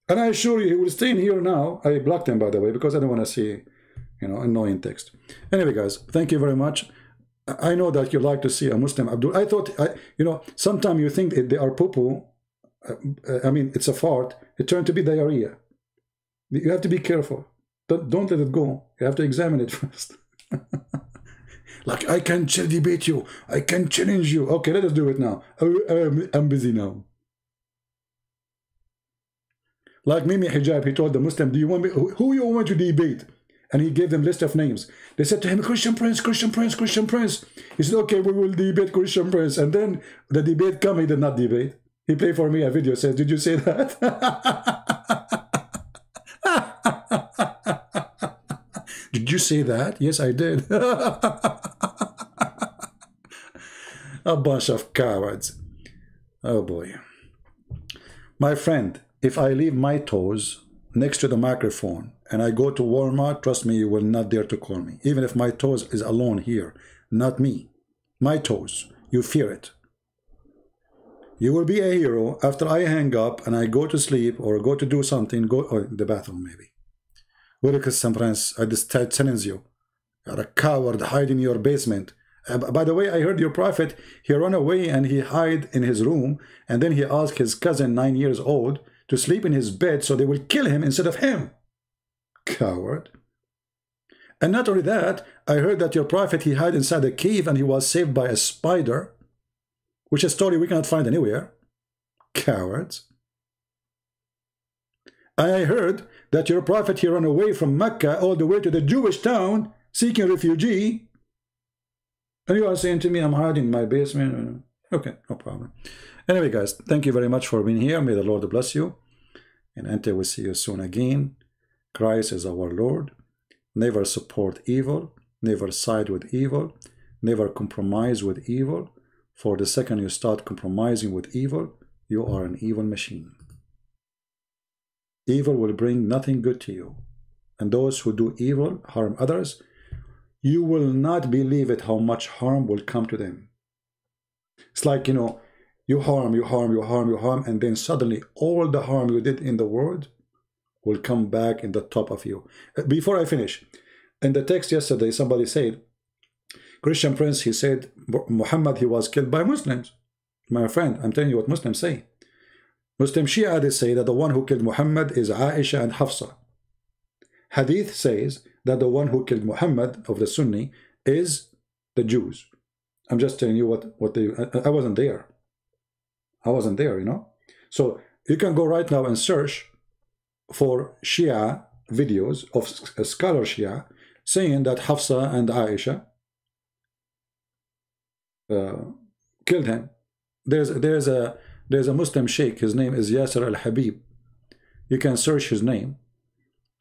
[SPEAKER 1] And I assure you, he will stay in here now. I blocked him, by the way, because I don't want to see, you know, annoying text. Anyway, guys, thank you very much. I know that you like to see a Muslim Abdul. I thought, you know, sometimes you think they are poo-poo. I mean, it's a fart. It turned to be diarrhea. You have to be careful. Don't let it go. You have to examine it first. Like, I can debate you. I can challenge you. Okay, let us do it now. I'm busy now. Like Mimi Hijab, he told the Muslim, do you want me, who you want to debate? And he gave them a list of names. They said to him, Christian Prince, Christian Prince, Christian Prince. He said, okay, we will debate Christian Prince. And then the debate came, he did not debate. He played for me a video, says, did you say that? Did you say that? Yes, I did. A bunch of cowards. Oh boy. My friend, if I leave my toes next to the microphone and I go to Walmart, trust me, you will not dare to call me. Even if my toes is alone here, not me. My toes, you fear it. You will be a hero after I hang up and I go to sleep or go to do something, go or the bathroom maybe. Welcome, friends. I just challenge you. You're a coward, hide in your basement. By the way, I heard your prophet, he ran away and he hid in his room, and then he asked his cousin, 9 years old, to sleep in his bed so they will kill him instead of him. Coward. And not only that, I heard that your prophet, he hid inside a cave and he was saved by a spider, which is a story we cannot find anywhere. Cowards. I heard that your prophet, he ran away from Mecca all the way to the Jewish town, seeking refugee. And you are saying to me, I'm hiding in my basement. Okay, no problem. Anyway, guys, thank you very much for being here. May the Lord bless you. And until we see you soon again, Christ is our Lord. Never support evil. Never side with evil. Never compromise with evil. For the second you start compromising with evil, you are an evil machine. Evil will bring nothing good to you. And those who do evil, harm others, you will not believe it how much harm will come to them. It's like, you know, you harm, and then suddenly all the harm you did in the world will come back in the top of you. Before I finish, in the text yesterday, somebody said, Christian Prince, he said, Muhammad, he was killed by Muslims. My friend, I'm telling you what Muslims say. Muslim Shia, they say that the one who killed Muhammad is Aisha and Hafsa. Hadith says that the one who killed Muhammad of the Sunni is the Jews. I'm just telling you what they... I wasn't there. I wasn't there, you know. So you can go right now and search for Shia videos of a scholar Shia saying that Hafsa and Aisha killed him. There's a Muslim sheikh. His name is Yasser al-Habib. You can search his name,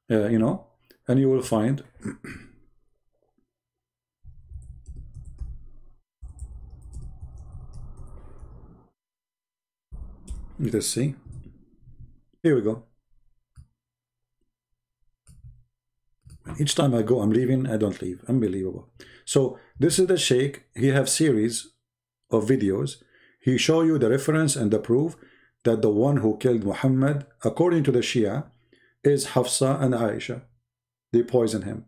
[SPEAKER 1] you know, and you will find let's see. Here we go. Each time I go, I'm leaving, I don't leave. Unbelievable. So this is the sheikh. He have series of videos. He show you the reference and the proof that the one who killed Muhammad, according to the Shia, is Hafsa and Aisha. They poison him.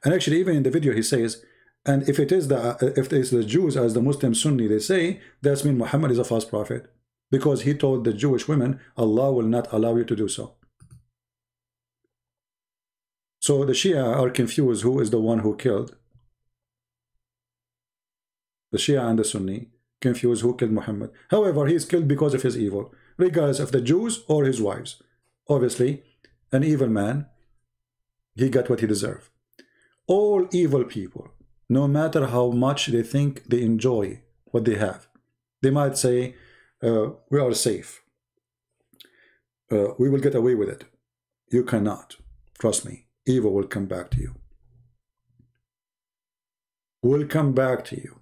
[SPEAKER 1] And actually, even in the video, he says, and if it is the Jews as the Muslim Sunni, they say, that means Muhammad is a false prophet. Because he told the Jewish women, Allah will not allow you to do so. So the Shia are confused who is the one who killed. The Shia and the Sunni confused who killed Muhammad. However, he is killed because of his evil, regardless of the Jews or his wives. Obviously, an evil man, he got what he deserved. All evil people, no matter how much they think they enjoy what they have, they might say, we are safe. We will get away with it. You cannot. Trust me. Evil will come back to you. Will come back to you.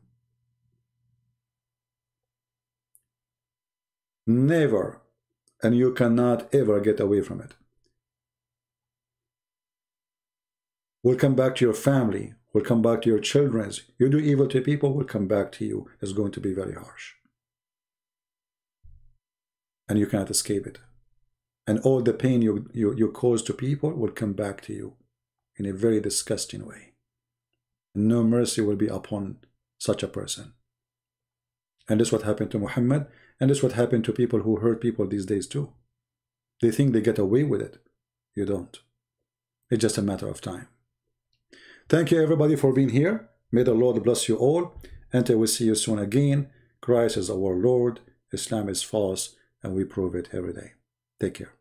[SPEAKER 1] Never. And you cannot ever get away from it. Will come back to your family. Will come back to your children. You do evil to people, will come back to you. It's going to be very harsh. And you cannot escape it. And all the pain you cause to people will come back to you in a very disgusting way. No mercy will be upon such a person. And this is what happened to Muhammad, and this is what happened to people who hurt people these days too. They think they get away with it. You don't. It's just a matter of time. Thank you everybody for being here. May the Lord bless you all. Until we see you soon again. Christ is our Lord. Islam is false. And we prove it every day. Take care.